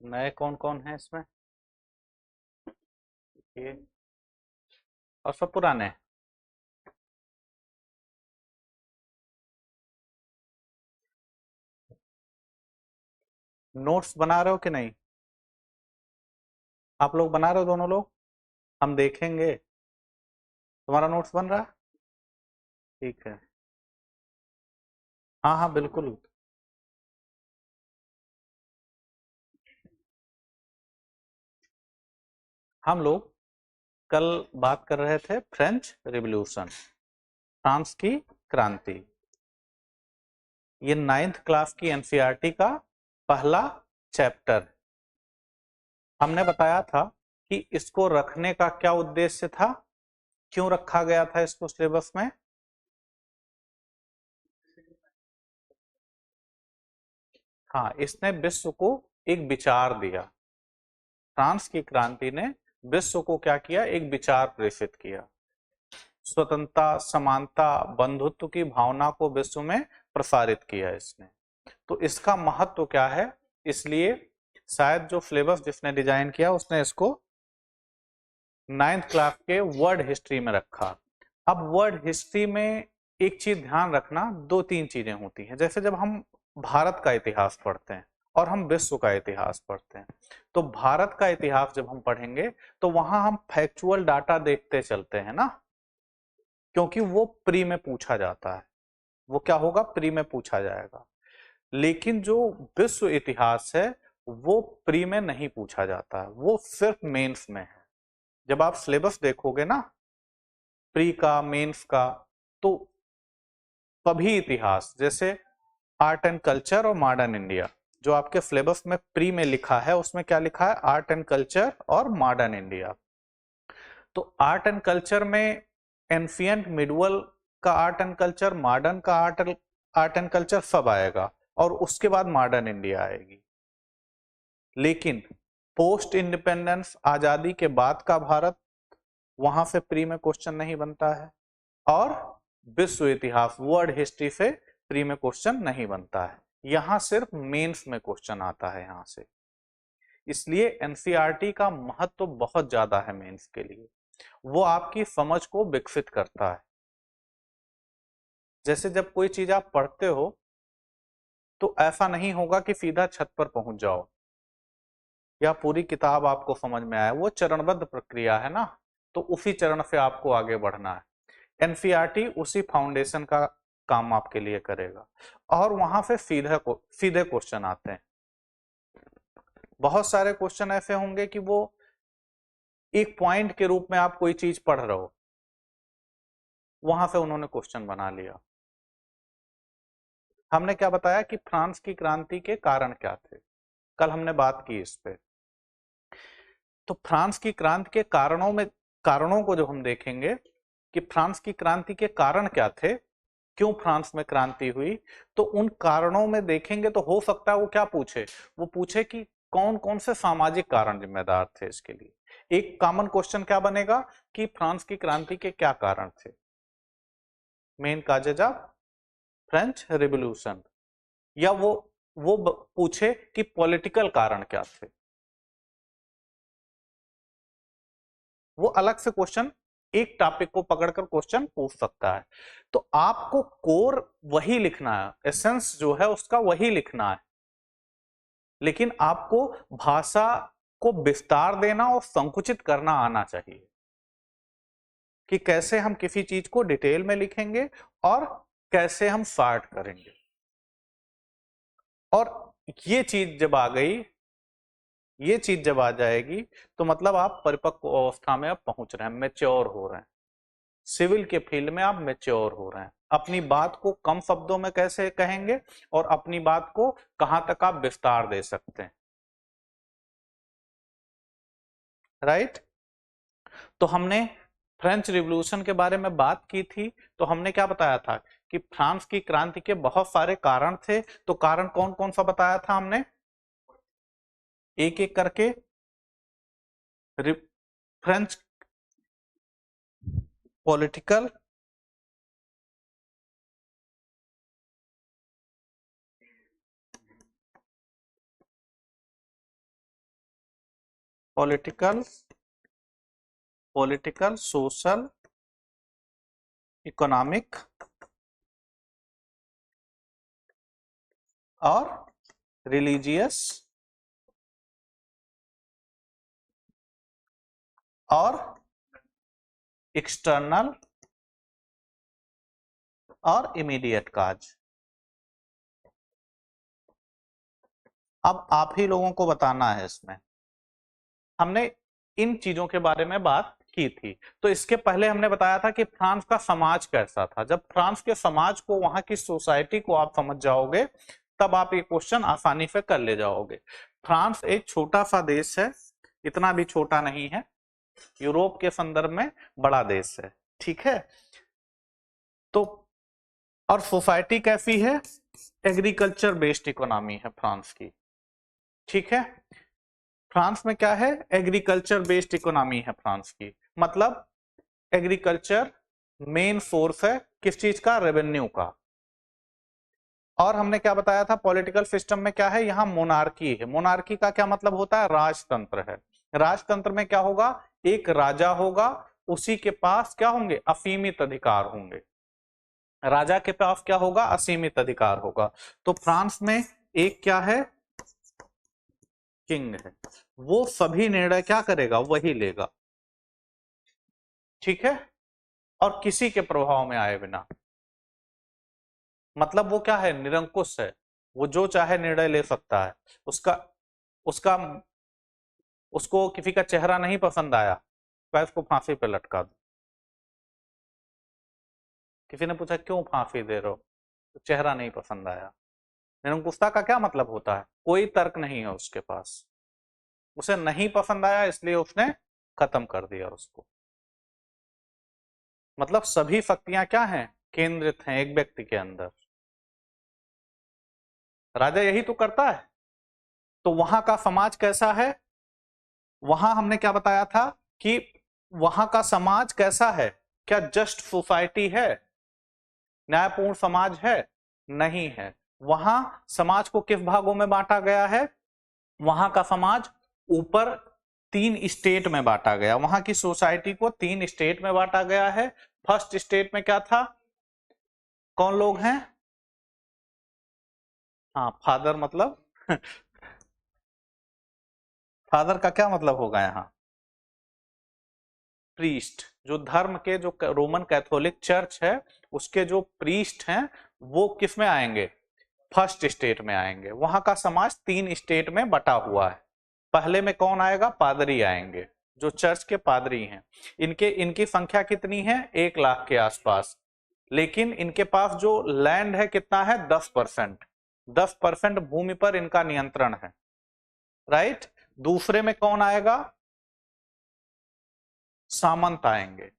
नए कौन कौन है इसमें? ये और सब पुराने? नोट्स बना रहे हो कि नहीं? आप लोग बना रहे हो दोनों लोग? हम देखेंगे। तुम्हारा नोट्स बन रहा है? ठीक है। हाँ हाँ बिल्कुल। हम लोग कल बात कर रहे थे फ्रेंच रिवॉल्यूशन, फ्रांस की क्रांति। ये नाइन्थ क्लास की एनसीईआरटी का पहला चैप्टर। हमने बताया था कि इसको रखने का क्या उद्देश्य था, क्यों रखा गया था इसको सिलेबस में। हाँ, इसने विश्व को एक विचार दिया। फ्रांस की क्रांति ने विश्व को क्या किया, एक विचार प्रेषित किया। स्वतंत्रता, समानता, बंधुत्व की भावना को विश्व में प्रसारित किया इसने। तो इसका महत्व क्या है, इसलिए शायद जो सिलेबस जिसने डिजाइन किया उसने इसको नाइन्थ क्लास के वर्ड हिस्ट्री में रखा। अब वर्ड हिस्ट्री में एक चीज ध्यान रखना, दो तीन चीजें होती हैं। जैसे जब हम भारत का इतिहास पढ़ते हैं और हम विश्व का इतिहास पढ़ते हैं, तो भारत का इतिहास जब हम पढ़ेंगे तो वहां हम फैक्चुअल डाटा देखते चलते हैं ना, क्योंकि वो प्री में पूछा जाता है। वो क्या होगा, प्री में पूछा जाएगा। लेकिन जो विश्व इतिहास है वो प्री में नहीं पूछा जाता है, वो सिर्फ मेंस में है। जब आप सिलेबस देखोगे ना, प्री का, मेंस का, तो सभी इतिहास जैसे आर्ट एंड कल्चर और मॉडर्न इंडिया, जो आपके सिलेबस में प्री में लिखा है उसमें क्या लिखा है, आर्ट एंड कल्चर और मॉडर्न इंडिया। तो आर्ट एंड कल्चर में एंशियंट, मिडवल का आर्ट एंड कल्चर, मॉडर्न का आर्ट एंड कल्चर सब आएगा, और उसके बाद मॉडर्न इंडिया आएगी। लेकिन पोस्ट इंडिपेंडेंस, आजादी के बाद का भारत, वहां से प्री में क्वेश्चन नहीं बनता है। और विश्व इतिहास, वर्ल्ड हिस्ट्री से प्री में क्वेश्चन नहीं बनता है। यहां सिर्फ मेंस में क्वेश्चन आता है यहां से। इसलिए एनसीईआरटी का महत्व बहुत ज्यादा है मेंस के लिए। वो आपकी समझ को विकसित करता है। जैसे जब कोई चीज आप पढ़ते हो तो ऐसा नहीं होगा कि सीधा छत पर पहुंच जाओ या पूरी किताब आपको समझ में आए। वो चरणबद्ध प्रक्रिया है ना, तो उसी चरण से आपको आगे बढ़ना है। एनसीईआरटी उसी फाउंडेशन का काम आपके लिए करेगा, और वहां से सीधे क्वेश्चन आते हैं। बहुत सारे क्वेश्चन ऐसे होंगे कि वो एक पॉइंट के रूप में आप कोई चीज पढ़ रहे हो, वहां से उन्होंने क्वेश्चन बना लिया। हमने क्या बताया कि फ्रांस की क्रांति के कारण क्या थे, कल हमने बात की इस पे। तो फ्रांस की क्रांति के कारणों को जब हम देखेंगे कि फ्रांस की क्रांति के कारण क्या थे, क्यों फ्रांस में क्रांति हुई, तो उन कारणों में देखेंगे तो हो सकता है वो क्या पूछे, वो पूछे कि कौन कौन से सामाजिक कारण जिम्मेदार थे इसके लिए। एक कॉमन क्वेश्चन क्या बनेगा कि फ्रांस की क्रांति के क्या कारण थे, main causes of French revolution. या वो पूछे कि पॉलिटिकल कारण क्या थे। वो अलग से क्वेश्चन, एक टॉपिक को पकड़कर क्वेश्चन पूछ सकता है। तो आपको कोर वही लिखना है, एसेंस जो है उसका वही लिखना है, लेकिन आपको भाषा को विस्तार देना और संकुचित करना आना चाहिए कि कैसे हम किसी चीज को डिटेल में लिखेंगे और कैसे हम शॉर्ट करेंगे। और ये चीज जब आ गई, ये चीज जब आ जाएगी, तो मतलब आप परिपक्व अवस्था में आप पहुंच रहे हैं, मेच्योर हो रहे हैं। सिविल के फील्ड में आप मेच्योर हो रहे हैं, अपनी बात को कम शब्दों में कैसे कहेंगे और अपनी बात को कहां तक आप विस्तार दे सकते हैं। राइट। तो हमने फ्रेंच रिवॉल्यूशन के बारे में बात की थी। तो हमने क्या बताया था कि फ्रांस की क्रांति के बहुत सारे कारण थे। तो कारण कौन कौन सा बताया था हमने, एक एक करके। French political, political, social, economic और रिलीजियस और एक्सटर्नल और इमीडिएट काज। अब आप ही लोगों को बताना है, इसमें हमने इन चीजों के बारे में बात की थी। तो इसके पहले हमने बताया था कि फ्रांस का समाज कैसा था। जब फ्रांस के समाज को, वहां की सोसाइटी को आप समझ जाओगे, तब आप ये क्वेश्चन आसानी से कर ले जाओगे। फ्रांस एक छोटा सा देश है, इतना भी छोटा नहीं है, यूरोप के संदर्भ में बड़ा देश है, ठीक है। तो और सोसाइटी कैसी है? एग्रीकल्चर बेस्ड इकोनॉमी है फ्रांस की, ठीक है। फ्रांस में क्या है? एग्रीकल्चर बेस्ड इकोनॉमी है फ्रांस की, मतलब एग्रीकल्चर मेन सोर्स है किस चीज का? रेवेन्यू का। और हमने क्या बताया था? पॉलिटिकल सिस्टम में क्या है? यहाँ मोनार्की है। मोनार्की का क्या मतलब होता है? राजतंत्र है। राजतंत्र में क्या होगा? एक राजा होगा, उसी के पास क्या होंगे? असीमित अधिकार होंगे। राजा के पास क्या होगा? असीमित अधिकार होगा। तो फ्रांस में एक क्या है? किंग है, वो सभी निर्णय क्या करेगा? वही लेगा, ठीक है, और किसी के प्रभाव में आए बिना। मतलब वो क्या है? निरंकुश है, वो जो चाहे निर्णय ले सकता है। उसका उसका उसको किसी का चेहरा नहीं पसंद आया, तो उसको फांसी पे लटका दो। किसी ने पूछा क्यों फांसी दे रहे हो? तो चेहरा नहीं पसंद आया। निरंकुशता का क्या मतलब होता है? कोई तर्क नहीं है उसके पास, उसे नहीं पसंद आया इसलिए उसने खत्म कर दिया उसको। मतलब सभी शक्तियां क्या हैं? केंद्रित हैं एक व्यक्ति के अंदर। राजा यही तो करता है। तो वहां का समाज कैसा है? वहां हमने क्या बताया था कि वहां का समाज कैसा है? क्या जस्ट सोसाइटी है? न्यायपूर्ण समाज है? नहीं है। वहां समाज को किस भागों में बांटा गया है? वहां का समाज ऊपर 3 स्टेट में बांटा गया। वहां की सोसाइटी को 3 स्टेट में बांटा गया है। फर्स्ट स्टेट में क्या था? कौन लोग हैं? हाँ, फादर मतलब फादर का क्या मतलब होगा यहाँ? प्रीस्ट। जो धर्म के, जो रोमन कैथोलिक चर्च है, उसके जो प्रीस्ट हैं, वो किस में आएंगे? फर्स्ट स्टेट में आएंगे। वहां का समाज 3 स्टेट में बटा हुआ है। पहले में कौन आएगा? पादरी आएंगे, जो चर्च के पादरी हैं। इनकी संख्या कितनी है? 1 लाख के आसपास। लेकिन इनके पास जो लैंड है कितना है? 10%। 10% भूमि पर इनका नियंत्रण है, राइट। दूसरे में कौन आएगा? सामंत आएंगे,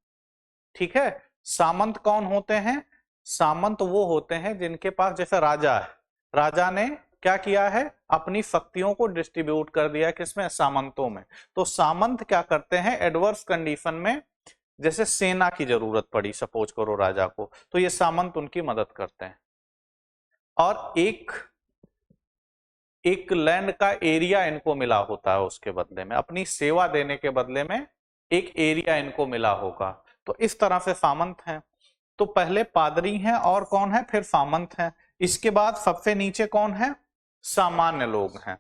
ठीक है। सामंत कौन होते हैं? सामंत वो होते हैं जिनके पास, जैसे राजा है, राजा ने क्या किया है? अपनी शक्तियों को डिस्ट्रीब्यूट कर दिया, किसमें? सामंतों में। तो सामंत क्या करते हैं? एडवर्स कंडीशन में, जैसे सेना की जरूरत पड़ी सपोज करो राजा को, तो ये सामंत उनकी मदद करते हैं। और एक एक लैंड का एरिया इनको मिला होता है उसके बदले में, अपनी सेवा देने के बदले में एक एरिया इनको मिला होगा। तो इस तरह से सामंत हैं। तो पहले पादरी हैं, और कौन है? फिर सामंत हैं। इसके बाद सबसे नीचे कौन है? सामान्य लोग हैं।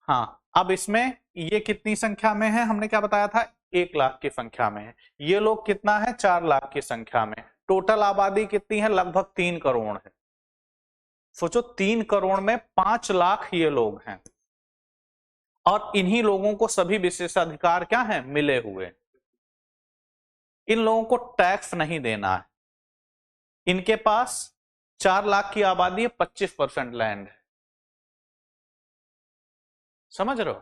हाँ, अब इसमें ये कितनी संख्या में है? हमने क्या बताया था? 1 लाख की संख्या में है। ये लोग कितना है? 4 लाख की संख्या में। टोटल आबादी कितनी है? लगभग 3 करोड़ है। सोचो, 3 करोड़ में 5 लाख ये लोग हैं, और इन्हीं लोगों को सभी विशेषाधिकार क्या हैं? मिले हुए। इन लोगों को टैक्स नहीं देना है। इनके पास 4 लाख की आबादी है, 25% लैंड है। समझ रहे हो?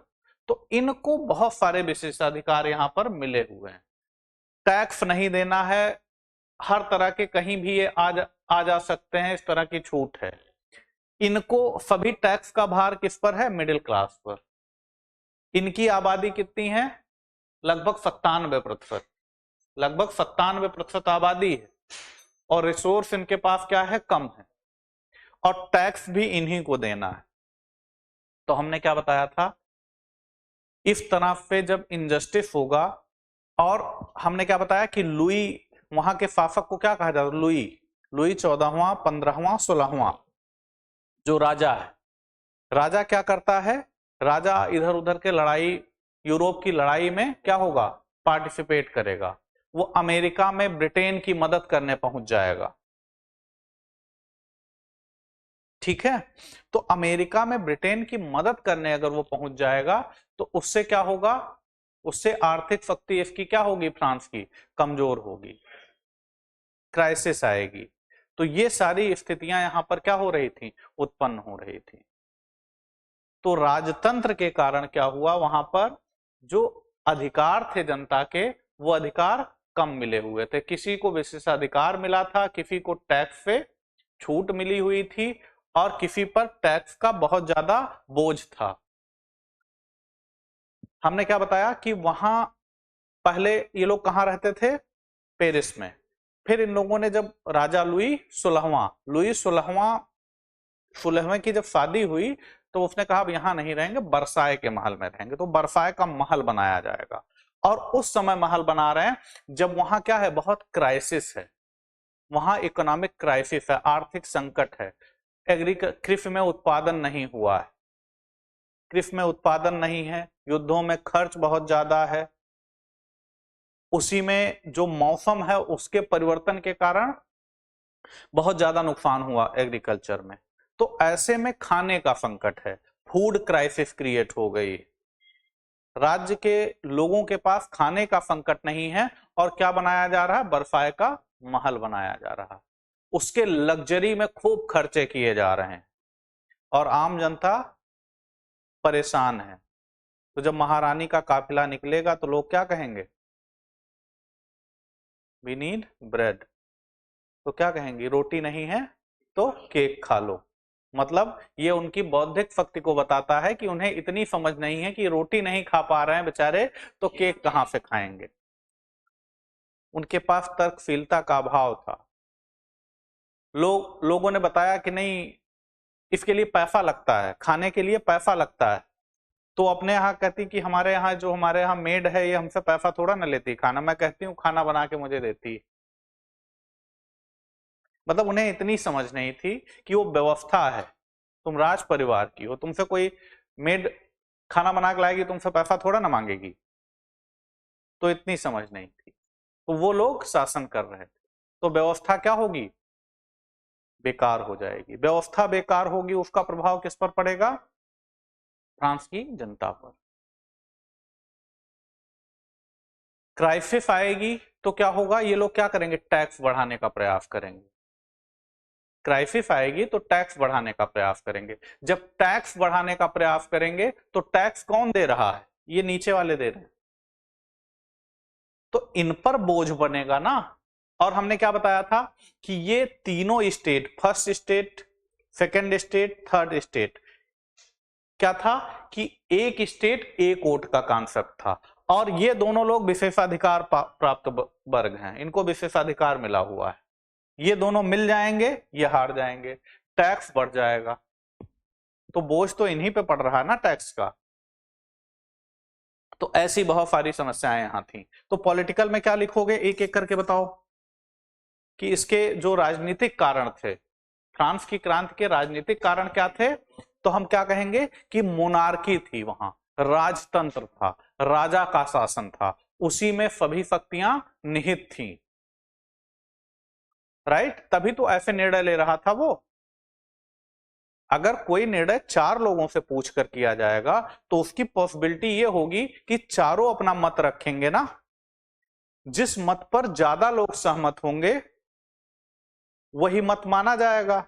तो इनको बहुत सारे विशेषाधिकार यहां पर मिले हुए हैं। टैक्स नहीं देना है, हर तरह के, कहीं भी ये आ जा सकते हैं, इस तरह की छूट है। इनको सभी टैक्स का भार किस पर है? मिडिल क्लास पर। इनकी आबादी कितनी है? लगभग 97%। लगभग 97% आबादी है, और रिसोर्स इनके पास क्या है? कम है, और टैक्स भी इन्हीं को देना है। तो हमने क्या बताया था? इस तरफ पे जब इनजस्टिस होगा, और हमने क्या बताया कि लुई, वहां के शासक को क्या कहा जाता है, लुई, लुई 14वां, 15वां, 16वां जो राजा है, राजा क्या करता है, राजा इधर उधर के लड़ाई, यूरोप की लड़ाई में क्या होगा, पार्टिसिपेट करेगा। वो अमेरिका में ब्रिटेन की मदद करने पहुंच जाएगा। ठीक है, तो अमेरिका में ब्रिटेन की मदद करने अगर वो पहुंच जाएगा तो उससे क्या होगा, उससे आर्थिक शक्ति इसकी क्या होगी, फ्रांस की कमजोर होगी, क्राइसिस आएगी। तो ये सारी स्थितियां यहां पर क्या हो रही थी, उत्पन्न हो रही थी। तो राजतंत्र के कारण क्या हुआ, वहां पर जो अधिकार थे जनता के, वो अधिकार कम मिले हुए थे। किसी को विशेषाधिकार मिला था, किसी को टैक्स से छूट मिली हुई थी, और किसी पर टैक्स का बहुत ज्यादा बोझ था। हमने क्या बताया कि वहां पहले ये लोग कहां रहते थे, पेरिस में। फिर इन लोगों ने जब राजा लुई 16वां, लुई 16वें की जब शादी हुई तो उसने कहा अब यहां नहीं रहेंगे, बरसाए के महल में रहेंगे। तो बरसाए का महल बनाया जाएगा, और उस समय महल बना रहे हैं जब वहां क्या है, बहुत क्राइसिस है, वहां इकोनॉमिक क्राइसिस है, आर्थिक संकट है, कृषि में उत्पादन नहीं हुआ है, कृषि में उत्पादन नहीं है, युद्धों में खर्च बहुत ज्यादा है, उसी में जो मौसम है उसके परिवर्तन के कारण बहुत ज्यादा नुकसान हुआ एग्रीकल्चर में। तो ऐसे में खाने का संकट है, फूड क्राइसिस क्रिएट हो गई, राज्य के लोगों के पास खाने का संकट नहीं है, और क्या बनाया जा रहा है, बरसाए का महल बनाया जा रहा है, उसके लग्जरी में खूब खर्चे किए जा रहे हैं, और आम जनता परेशान है। तो जब महारानी का काफिला निकलेगा तो लोग क्या कहेंगे, वी नीड ब्रेड, तो क्या कहेंगे, रोटी नहीं है तो केक खा लो। मतलब ये उनकी बौद्धिक शक्ति को बताता है कि उन्हें इतनी समझ नहीं है कि रोटी नहीं खा पा रहे हैं बेचारे, तो केक कहां से खाएंगे। उनके पास तर्कशीलता का अभाव था। लोगों ने बताया कि नहीं, इसके लिए पैसा लगता है, खाने के लिए पैसा लगता है। तो अपने यहाँ कहती कि हमारे यहाँ जो हमारे यहाँ मेड है ये हमसे पैसा थोड़ा ना लेती खाना, मैं कहती हूँ खाना बना के मुझे देती। मतलब उन्हें इतनी समझ नहीं थी कि वो व्यवस्था है, तुम राज परिवार की हो, तुमसे कोई मेड खाना बना के लाएगी, तुमसे पैसा थोड़ा ना मांगेगी। तो इतनी समझ नहीं थी, तो वो लोग शासन कर रहे थे। तो व्यवस्था क्या होगी, बेकार हो जाएगी। व्यवस्था बेकार होगी, उसका प्रभाव किस पर पड़ेगा, फ्रांस की जनता पर। क्राइसिस आएगी तो क्या होगा, ये लोग क्या करेंगे, टैक्स बढ़ाने का प्रयास करेंगे। क्राइसिस आएगी तो टैक्स बढ़ाने का प्रयास करेंगे। जब टैक्स बढ़ाने का प्रयास करेंगे तो टैक्स कौन दे रहा है, ये नीचे वाले दे रहे हैं, तो इन पर बोझ बनेगा ना। और हमने क्या बताया था कि ये तीनों state, first state, second state, third state, क्या था कि एक स्टेट एक वोट का कॉन्सेप्ट था, और ये दोनों लोग विशेषाधिकार प्राप्त वर्ग हैं, इनको विशेषाधिकार मिला हुआ है। ये दोनों मिल जाएंगे, ये हार जाएंगे, टैक्स बढ़ जाएगा। तो बोझ तो इन्हीं पे पड़ रहा है ना टैक्स का। तो ऐसी बहुत सारी समस्याएं यहां थी। तो पॉलिटिकल में क्या लिखोगे, एक एक करके बताओ कि इसके जो राजनीतिक कारण थे, फ्रांस की क्रांति के राजनीतिक कारण क्या थे। तो हम क्या कहेंगे कि मोनार्की थी, वहां राजतंत्र था, राजा का शासन था, उसी में सभी शक्तियां निहित थी, राइट। तभी तो ऐसे निर्णय ले रहा था वो। अगर कोई निर्णय चार लोगों से पूछकर किया जाएगा तो उसकी पॉसिबिलिटी ये होगी कि चारों अपना मत रखेंगे ना, जिस मत पर ज्यादा लोग सहमत होंगे वही मत माना जाएगा,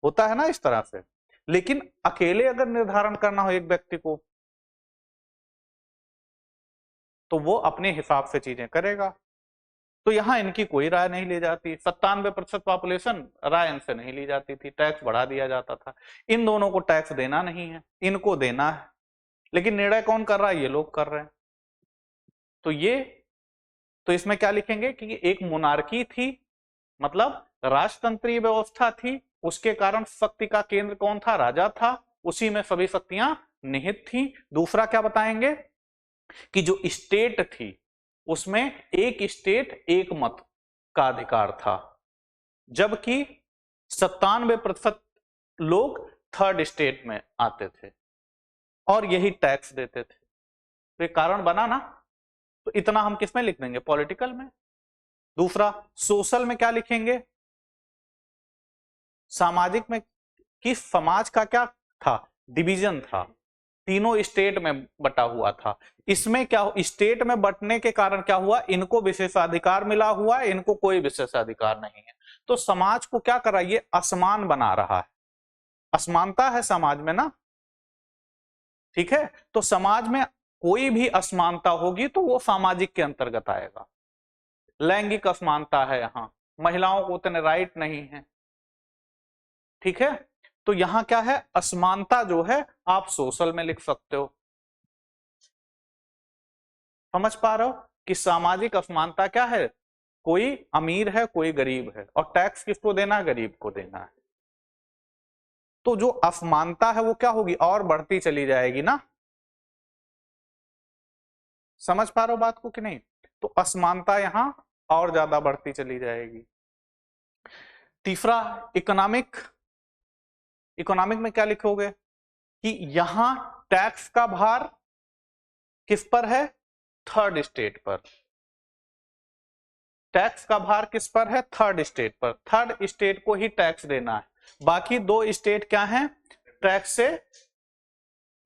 होता है ना इस तरह से। लेकिन अकेले अगर निर्धारण करना हो एक व्यक्ति को, तो वो अपने हिसाब से चीजें करेगा। तो यहां इनकी कोई राय नहीं ली जाती, 97% पॉपुलेशन राय इनसे नहीं ली जाती थी, टैक्स बढ़ा दिया जाता था। इन दोनों को टैक्स देना नहीं है, इनको देना है, लेकिन निर्णय कौन कर रहा है, ये लोग कर रहे हैं। तो ये, तो इसमें क्या लिखेंगे कि एक मोनार्की थी, मतलब राजतंत्रीय व्यवस्था थी, उसके कारण शक्ति का केंद्र कौन था, राजा था, उसी में सभी शक्तियां निहित थी। दूसरा क्या बताएंगे कि जो स्टेट थी उसमें एक स्टेट एक मत का अधिकार था, जबकि 97% लोग थर्ड स्टेट में आते थे और यही टैक्स देते थे। तो ये कारण बना ना, तो इतना हम किसमें लिख देंगे, पॉलिटिकल में। दूसरा सोशल में क्या लिखेंगे, सामाजिक में कि समाज का क्या था, डिवीजन था, तीनों स्टेट में बटा हुआ था। इसमें क्या, स्टेट में बंटने के कारण क्या हुआ, इनको विशेषाधिकार मिला हुआ है, इनको कोई विशेषाधिकार नहीं है। तो समाज को क्या कर रहा है, ये असमान बना रहा है, असमानता है समाज में ना, ठीक है। तो समाज में कोई भी असमानता होगी तो वो सामाजिक के अंतर्गत आएगा। लैंगिक असमानता है, यहां महिलाओं को उतने राइट नहीं है, ठीक है। तो यहां क्या है, असमानता जो है आप सोशल में लिख सकते हो। समझ पा रहे हो कि सामाजिक असमानता क्या है, कोई अमीर है कोई गरीब है, और टैक्स किसको देना है, गरीब को देना है। तो जो असमानता है वो क्या होगी, और बढ़ती चली जाएगी ना। समझ पा रहे हो बात को कि नहीं, तो असमानता यहां और ज्यादा बढ़ती चली जाएगी। तीसरा इकोनॉमिक, इकोनॉमिक में क्या लिखोगे कि यहां टैक्स का भार किस पर है, थर्ड स्टेट पर। टैक्स का भार किस पर है, थर्ड स्टेट पर। थर्ड स्टेट को ही टैक्स देना है, बाकी दो स्टेट क्या हैं, टैक्स से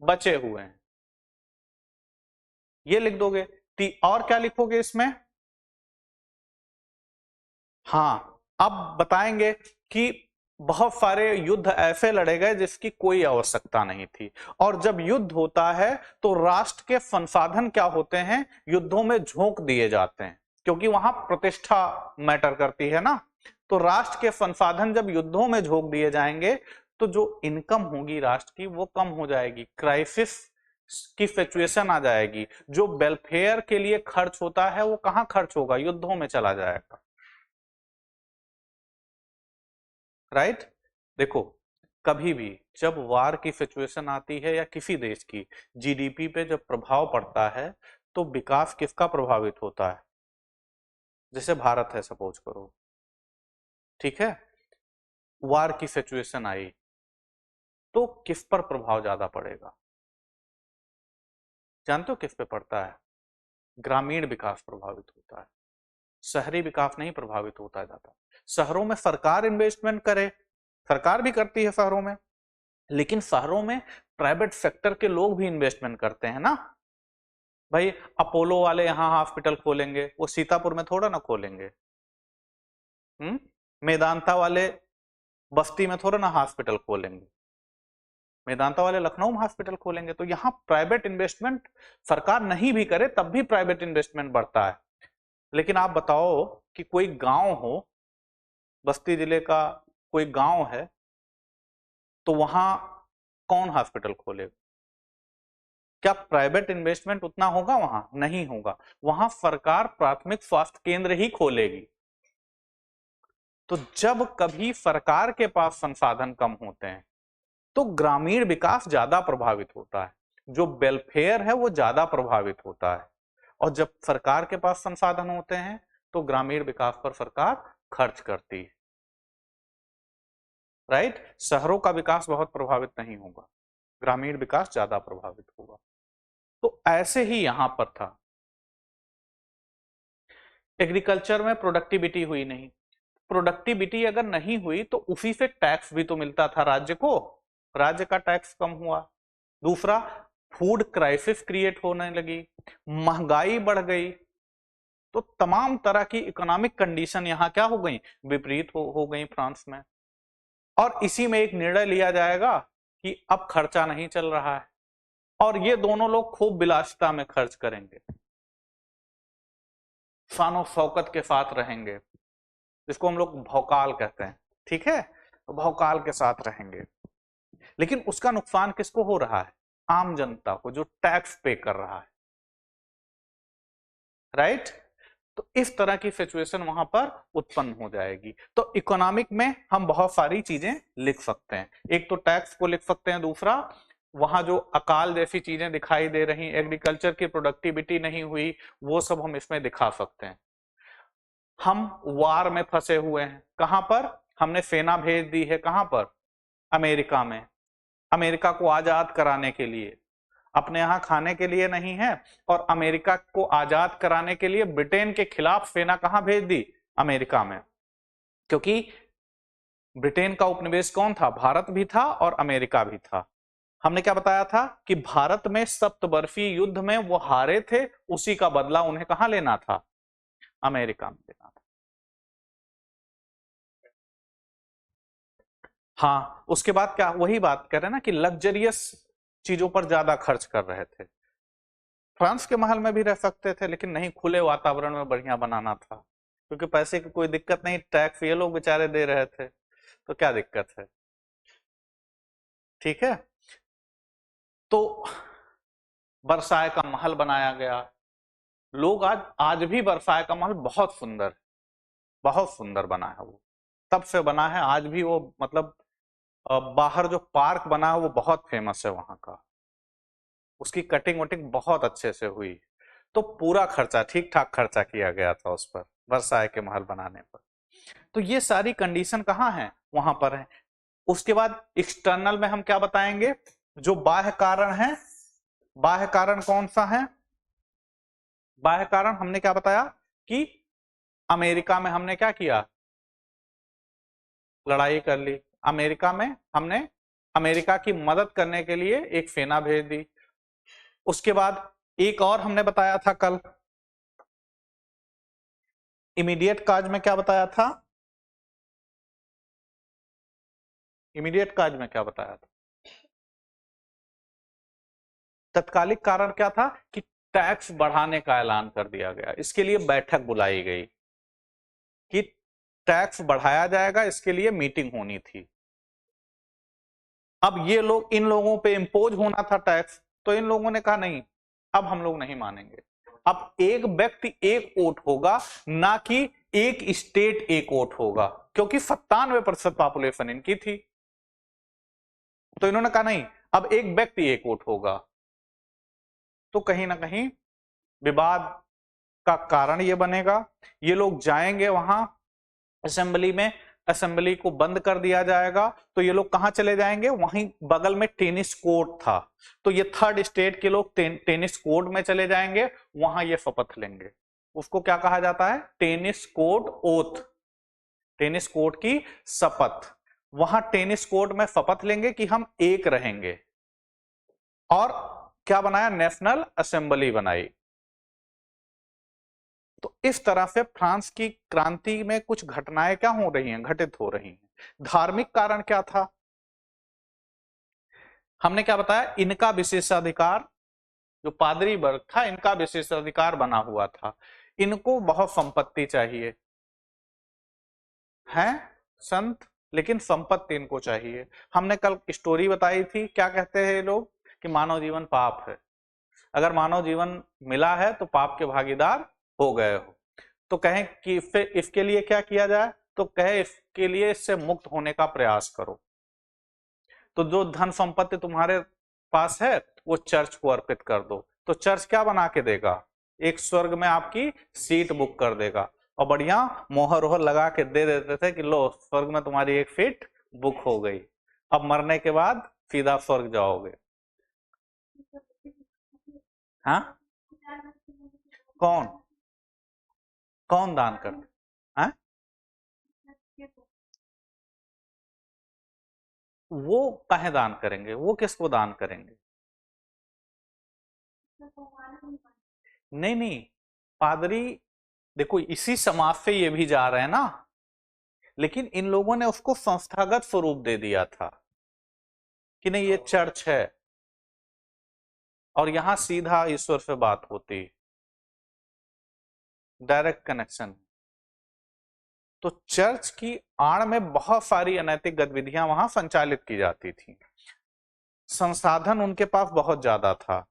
बचे हुए हैं, ये लिख दोगे। और क्या लिखोगे इसमें, हाँ अब बताएंगे कि बहुत सारे युद्ध ऐसे लड़े गए जिसकी कोई आवश्यकता नहीं थी, और जब युद्ध होता है तो राष्ट्र के संसाधन क्या होते हैं, युद्धों में झोंक दिए जाते हैं, क्योंकि वहां प्रतिष्ठा मैटर करती है ना। तो राष्ट्र के संसाधन जब युद्धों में झोंक दिए जाएंगे तो जो इनकम होगी राष्ट्र की वो कम हो जाएगी, क्राइसिस की सिचुएशन आ जाएगी। जो वेलफेयर के लिए खर्च होता है वो कहां खर्च होगा, युद्धों में चला जाएगा, राइट। देखो कभी भी जब वार की सिचुएशन आती है या किसी देश की जीडीपी पे जब प्रभाव पड़ता है तो विकास किसका प्रभावित होता है, जैसे भारत है सपोज करो, ठीक है, वार की सिचुएशन आई तो किस पर प्रभाव ज्यादा पड़ेगा, जानते हो किस पे पड़ता है, ग्रामीण विकास प्रभावित होता है, शहरी विकास नहीं प्रभावित होता जाता। शहरों में सरकार इन्वेस्टमेंट करे, सरकार भी करती है शहरों में, लेकिन शहरों में प्राइवेट सेक्टर के लोग भी इन्वेस्टमेंट करते हैं ना। भाई अपोलो वाले यहाँ हॉस्पिटल खोलेंगे, वो सीतापुर में थोड़ा ना खोलेंगे। मेदांता वाले बस्ती में थोड़ा ना हॉस्पिटल खोलेंगे, मेदांता वाले लखनऊ में हॉस्पिटल खोलेंगे। तो यहाँ प्राइवेट इन्वेस्टमेंट सरकार नहीं भी करे तब भी प्राइवेट इन्वेस्टमेंट बढ़ता है। लेकिन आप बताओ कि कोई गांव हो, बस्ती जिले का कोई गांव है, तो वहां कौन हॉस्पिटल खोलेगा, क्या प्राइवेट इन्वेस्टमेंट उतना होगा, वहां नहीं होगा, वहां सरकार प्राथमिक स्वास्थ्य केंद्र ही खोलेगी। तो जब कभी सरकार के पास संसाधन कम होते हैं तो ग्रामीण विकास ज्यादा प्रभावित होता है, जो वेलफेयर है वो ज्यादा प्रभावित होता है, और जब सरकार के पास संसाधन होते हैं तो ग्रामीण विकास पर सरकार खर्च करती है, राइट। शहरों का विकास बहुत प्रभावित नहीं होगा, ग्रामीण विकास ज्यादा प्रभावित होगा। तो ऐसे ही यहां पर था, एग्रीकल्चर में प्रोडक्टिविटी हुई नहीं, प्रोडक्टिविटी अगर नहीं हुई तो उसी से टैक्स भी तो मिलता था राज्य को, राज्य का टैक्स कम हुआ। दूसरा फूड क्राइसिस क्रिएट होने लगी, महंगाई बढ़ गई, तो तमाम तरह की इकोनॉमिक कंडीशन यहां क्या हो गई, विपरीत हो गई फ्रांस में। और इसी में एक निर्णय लिया जाएगा कि अब खर्चा नहीं चल रहा है, और ये दोनों लोग खूब विलासिता में खर्च करेंगे, शानो शौकत के साथ रहेंगे, जिसको हम लोग भौकाल कहते हैं, ठीक है, तो भौकाल के साथ रहेंगे। लेकिन उसका नुकसान किसको हो रहा है, आम जनता को जो टैक्स पे कर रहा है, राइट। तो इस तरह की सिचुएशन वहां पर उत्पन्न हो जाएगी। तो इकोनॉमिक में हम बहुत सारी चीजें लिख सकते हैं, एक तो टैक्स को लिख सकते हैं, दूसरा वहां जो अकाल जैसी चीजें दिखाई दे रही, एग्रीकल्चर की प्रोडक्टिविटी नहीं हुई, वो सब हम इसमें दिखा सकते हैं। हम वार में फंसे हुए हैं, कहां पर? हमने सेना भेज दी है, कहां पर? अमेरिका में। अमेरिका को आजाद कराने के लिए, अपने यहां खाने के लिए नहीं है। और अमेरिका को आजाद कराने के लिए ब्रिटेन के खिलाफ सेना कहां भेज दी? अमेरिका में। क्योंकि ब्रिटेन का उपनिवेश कौन था? भारत भी था और अमेरिका भी था। हमने क्या बताया था कि भारत में सप्तवर्षीय युद्ध में वो हारे थे, उसी का बदला उन्हें कहां लेना था? अमेरिका में लेना था। हाँ, उसके बाद क्या, वही बात कर रहे हैं ना कि लग्जरियस चीजों पर ज्यादा खर्च कर रहे थे। फ्रांस के महल में भी रह सकते थे, लेकिन नहीं, खुले वातावरण में बढ़िया बनाना था, क्योंकि पैसे की कोई दिक्कत नहीं, टैक्स ये लोग बेचारे दे रहे थे, तो क्या दिक्कत है। ठीक है, तो बरसाए का महल बनाया गया। लोग आज आज भी बरसाए का महल बहुत सुंदर बना है वो, तब से बना है, आज भी वो मतलब बाहर जो पार्क बना है वो बहुत फेमस है वहां का, उसकी कटिंग वटिंग बहुत अच्छे से हुई। तो पूरा खर्चा, ठीक ठाक खर्चा किया गया था उस पर, वर्साय के महल बनाने पर। तो ये सारी कंडीशन कहाँ है? वहां पर है। उसके बाद एक्सटर्नल में हम क्या बताएंगे? जो बाह्य कारण है, बाह्य कारण कौन सा है? बाह्य कारण हमने क्या बताया कि अमेरिका में हमने क्या किया? लड़ाई कर ली। अमेरिका में हमने अमेरिका की मदद करने के लिए एक सेना भेज दी। उसके बाद एक और हमने बताया था कल, इमीडिएट काज में क्या बताया था? इमीडिएट काज में क्या बताया था? तत्कालिक कारण क्या था कि टैक्स बढ़ाने का ऐलान कर दिया गया, इसके लिए बैठक बुलाई गई कि टैक्स बढ़ाया जाएगा, इसके लिए मीटिंग होनी थी। अब ये लोग, इन लोगों पे इंपोज होना था टैक्स, तो इन लोगों ने कहा नहीं, अब हम लोग नहीं मानेंगे। अब एक व्यक्ति एक वोट होगा, ना कि एक स्टेट एक वोट होगा, क्योंकि 97% पॉपुलेशन इनकी थी। तो इन्होंने कहा नहीं, अब एक व्यक्ति एक वोट होगा। तो कहीं ना कहीं विवाद का कारण ये बनेगा। ये लोग जाएंगे वहां असेंबली में, असेंबली को बंद कर दिया जाएगा, तो ये लोग कहां चले जाएंगे? वहीं बगल में टेनिस कोर्ट था, तो ये थर्ड स्टेट के लोग टेनिस कोर्ट में चले जाएंगे, वहां ये शपथ लेंगे। उसको क्या कहा जाता है? Tennis court oath, tennis court की शपथ। वहां टेनिस कोर्ट में शपथ लेंगे कि हम एक रहेंगे। और क्या बनाया? नेशनल असेंबली बनाई। तो इस तरह से फ्रांस की क्रांति में कुछ घटनाएं क्या हो रही हैं? घटित हो रही हैं। धार्मिक कारण क्या था? हमने क्या बताया? इनका विशेषाधिकार, जो पादरी वर्ग था, इनका विशेषाधिकार बना हुआ था, इनको बहुत संपत्ति चाहिए है, संत, लेकिन संपत्ति इनको चाहिए। हमने कल स्टोरी बताई थी, क्या कहते हैं ये लोग कि मानव जीवन पाप है, अगर मानव जीवन मिला है तो पाप के भागीदार हो गए हो। तो कहें कि इसके लिए क्या किया जाए? तो कहे इसके लिए इससे मुक्त होने का प्रयास करो। तो जो धन संपत्ति तुम्हारे पास है वो चर्च को अर्पित कर दो। तो चर्च क्या बना के देगा? एक स्वर्ग में आपकी सीट बुक कर देगा, और बढ़िया मोहर ओहर लगा के दे देते थे कि लो स्वर्ग में तुम्हारी एक सीट बुक हो गई, अब मरने के बाद सीधा स्वर्ग जाओगे। हाँ, कौन कौन दान करते? हाँ, वो काहे दान करेंगे? वो किसको दान करेंगे? नहीं नहीं, पादरी, देखो इसी समाज से ये भी जा रहे हैं ना, लेकिन इन लोगों ने उसको संस्थागत स्वरूप दे दिया था कि नहीं ये चर्च है, और यहां सीधा ईश्वर से बात होती, डायरेक्ट कनेक्शन। तो चर्च की आड़ में बहुत सारी अनैतिक गतिविधियां वहां संचालित की जाती थी। संसाधन उनके पास बहुत ज्यादा था,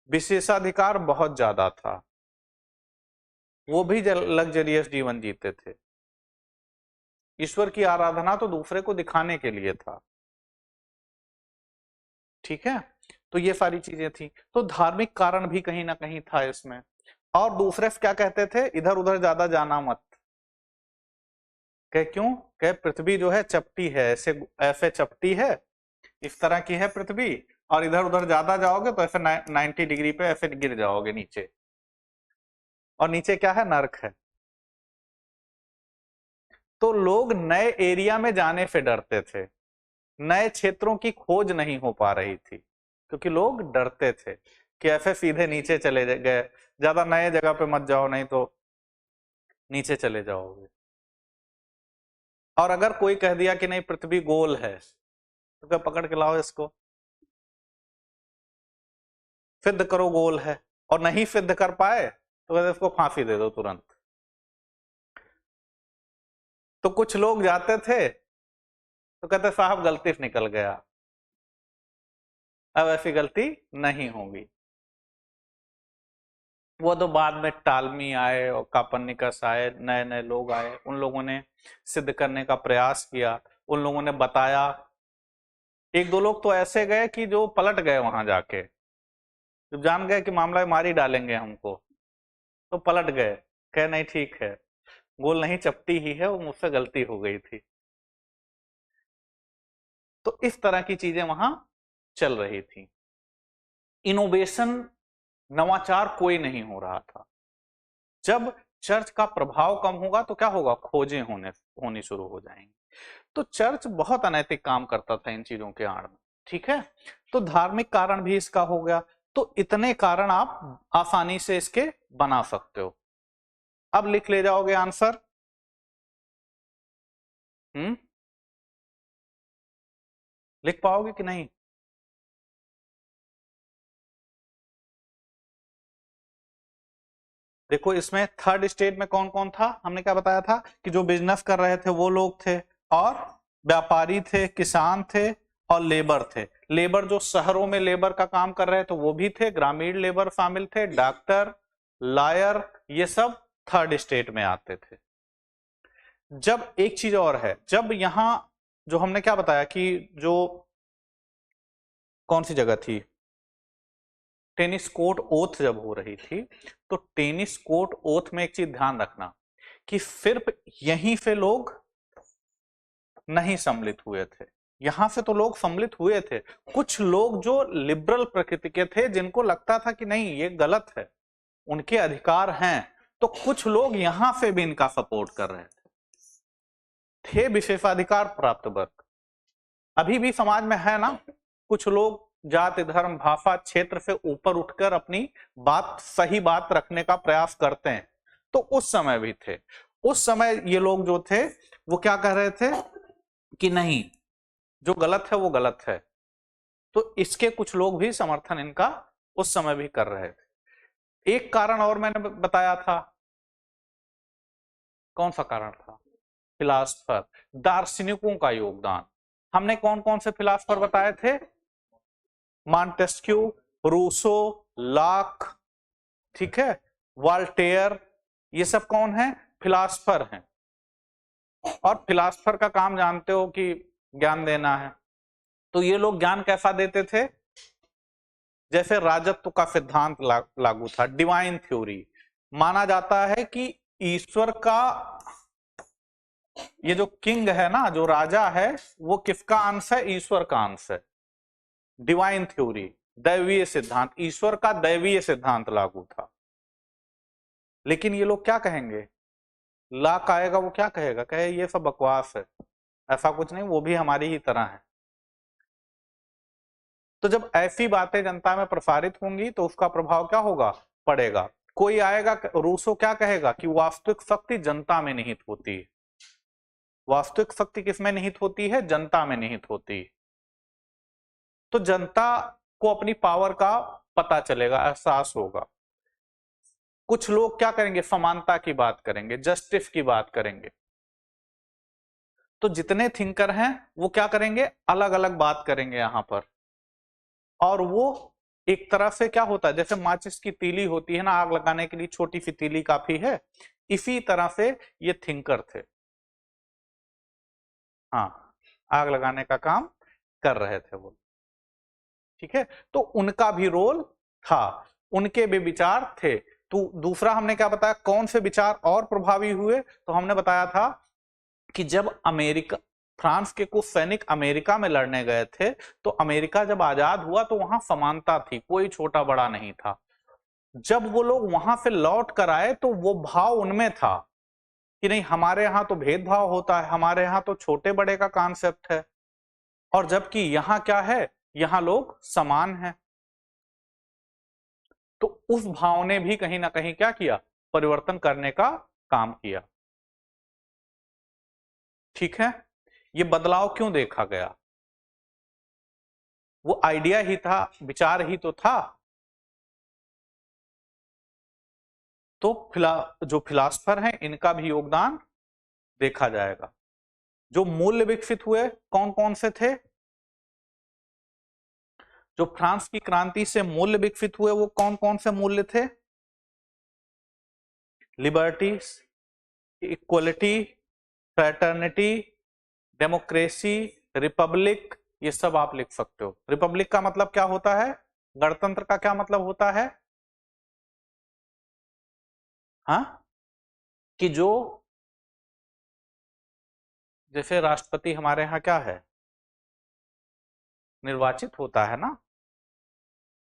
विशेषाधिकार बहुत ज्यादा था, वो भी लग्जरियस जीवन जीते थे। ईश्वर की आराधना तो दूसरे को दिखाने के लिए था। ठीक है, तो ये सारी चीजें थी, तो धार्मिक कारण भी कहीं ना कहीं था इसमें। और दूसरे से क्या कहते थे, इधर उधर ज्यादा जाना मत। कह क्यों, कह पृथ्वी जो है चपटी है, ऐसे ऐसे चपटी है, इस तरह की है पृथ्वी, और इधर उधर ज्यादा जाओगे तो ऐसे 90 डिग्री पे ऐसे गिर जाओगे नीचे, और नीचे क्या है, नर्क है। तो लोग नए एरिया में जाने से डरते थे, नए क्षेत्रों की खोज नहीं हो पा रही थी, क्योंकि लोग डरते थे कि ऐसे सीधे नीचे चले गए, ज्यादा नए जगह पे मत जाओ नहीं तो नीचे चले जाओगे। और अगर कोई कह दिया कि नहीं पृथ्वी गोल है, तो क्या पकड़ के लाओ इसको, सिद्ध करो गोल है, और नहीं सिद्ध कर पाए तो कहते इसको फांसी दे दो तुरंत। तो कुछ लोग जाते थे तो कहते साहब गलती से निकल गया, अब ऐसी गलती नहीं होगी। वो तो बाद में टालमी आए और कापनिकस आए, नए नए लोग आए, उन लोगों ने सिद्ध करने का प्रयास किया, उन लोगों ने बताया। एक दो लोग तो ऐसे गए कि जो पलट गए वहां जाके, जब जान गए कि मामला मार ही डालेंगे हमको, तो पलट गए, कहे नहीं ठीक है, गोल नहीं चपटी ही है, वो मुझसे गलती हो गई थी। तो इस तरह की चीजें वहां चल रही थी। इनोवेशन, नवाचार कोई नहीं हो रहा था। जब चर्च का प्रभाव कम होगा तो क्या होगा, खोजें होनी शुरू हो जाएंगी। तो चर्च बहुत अनैतिक काम करता था इन चीजों के आड़ में, ठीक है। तो धार्मिक कारण भी इसका हो गया। तो इतने कारण आप आसानी से इसके बना सकते हो। अब लिख ले जाओगे आंसर। लिख पाओगे कि नहीं? देखो इसमें थर्ड स्टेट में कौन कौन था, हमने क्या बताया था कि जो बिजनेस कर रहे थे वो लोग थे, और व्यापारी थे, किसान थे, और लेबर थे। लेबर जो शहरों में लेबर का काम कर रहे थे वो भी थे, ग्रामीण लेबर शामिल थे, डॉक्टर, लॉयर, ये सब थर्ड स्टेट में आते थे। जब एक चीज और है, जब यहां जो हमने क्या बताया कि जो कौन सी जगह थी, टेनिस कोर्ट ओथ जब हो रही थी, तो टेनिस कोर्ट ओथ में एक चीज ध्यान रखना कि सिर्फ यहीं से लोग नहीं सम्मिलित हुए थे, यहां से तो लोग सम्मिलित हुए थे, कुछ लोग जो लिबरल प्रकृति के थे, जिनको लगता था कि नहीं ये गलत है, उनके अधिकार हैं, तो कुछ लोग यहां से भी इनका सपोर्ट कर रहे थे विशेषाधिकार प्राप्त वर्ग। अभी भी समाज में है ना, कुछ लोग जाति धर्म भाषा क्षेत्र से ऊपर उठकर अपनी बात, सही बात रखने का प्रयास करते हैं। तो उस समय भी थे, उस समय ये लोग जो थे वो क्या कह रहे थे कि नहीं जो गलत है वो गलत है। तो इसके कुछ लोग भी समर्थन इनका उस समय भी कर रहे थे। एक कारण और मैंने बताया था, कौन सा कारण था, फिलासफर, दार्शनिकों का योगदान। हमने कौन कौन से फिलासफर बताए थे, मॉन्टेस्क्यू, रूसो, लॉक, ठीक है, वॉल्टेयर, ये सब कौन है, फिलासफर हैं। और फिलासफर का काम जानते हो कि ज्ञान देना है। तो ये लोग ज्ञान कैसा देते थे, जैसे राजत्व का सिद्धांत लागू था, डिवाइन थ्योरी। माना जाता है कि ईश्वर का, ये जो किंग है ना, जो राजा है, वो किसका अंश है, ईश्वर का अंश है। डिवाइन थ्योरी, दैवीय सिद्धांत, ईश्वर का दैवीय सिद्धांत लागू था। लेकिन ये लोग क्या कहेंगे, लाक आएगा वो क्या कहेगा, कहे ये सब बकवास है, ऐसा कुछ नहीं, वो भी हमारी ही तरह है। तो जब ऐसी बातें जनता में प्रसारित होंगी तो उसका प्रभाव क्या होगा, पड़ेगा। कोई आएगा, रूसो क्या कहेगा कि वास्तविक शक्ति जनता में निहित होती है। वास्तविक शक्ति किसमें निहित होती है, जनता में निहित होती है। तो जनता को अपनी पावर का पता चलेगा, एहसास होगा। कुछ लोग क्या करेंगे, समानता की बात करेंगे, जस्टिस की बात करेंगे। तो जितने थिंकर हैं वो क्या करेंगे, अलग अलग बात करेंगे यहां पर। और वो एक तरह से क्या होता है, जैसे माचिस की तीली होती है ना, आग लगाने के लिए छोटी सी तीली काफी है, इसी तरह से ये थिंकर थे। हाँ, आग लगाने का काम कर रहे थे वो। ठीक है, तो उनका भी रोल था, उनके भी विचार थे। तो दूसरा हमने क्या बताया, कौन से विचार और प्रभावी हुए, तो हमने बताया था कि जब अमेरिका, फ्रांस के कुछ सैनिक अमेरिका में लड़ने गए थे, तो अमेरिका जब आजाद हुआ तो वहां समानता थी, कोई छोटा बड़ा नहीं था। जब वो लोग वहां से लौट कर आए तो वो भाव उनमें था कि नहीं, हमारे यहाँ तो भेदभाव होता है, हमारे यहाँ तो छोटे बड़े का कॉन्सेप्ट है, और जबकि यहाँ क्या है, यहाँ लोग समान हैं। तो उस भाव ने भी कहीं ना कहीं क्या किया, परिवर्तन करने का काम किया। ठीक है, ये बदलाव क्यों देखा गया, वो आइडिया ही था, विचार ही तो था। तो जो फिलासफर हैं इनका भी योगदान देखा जाएगा। जो मूल्य विकसित हुए कौन कौन से थे, जो फ्रांस की क्रांति से मूल्य विकसित हुए वो कौन कौन से मूल्य थे, liberty, equality, fraternity, democracy, Republic, ये सब आप लिख सकते हो। रिपब्लिक का मतलब क्या होता है, गणतंत्र का क्या मतलब होता है, हाँ, कि जो, जैसे राष्ट्रपति हमारे यहाँ क्या है, निर्वाचित होता है ना,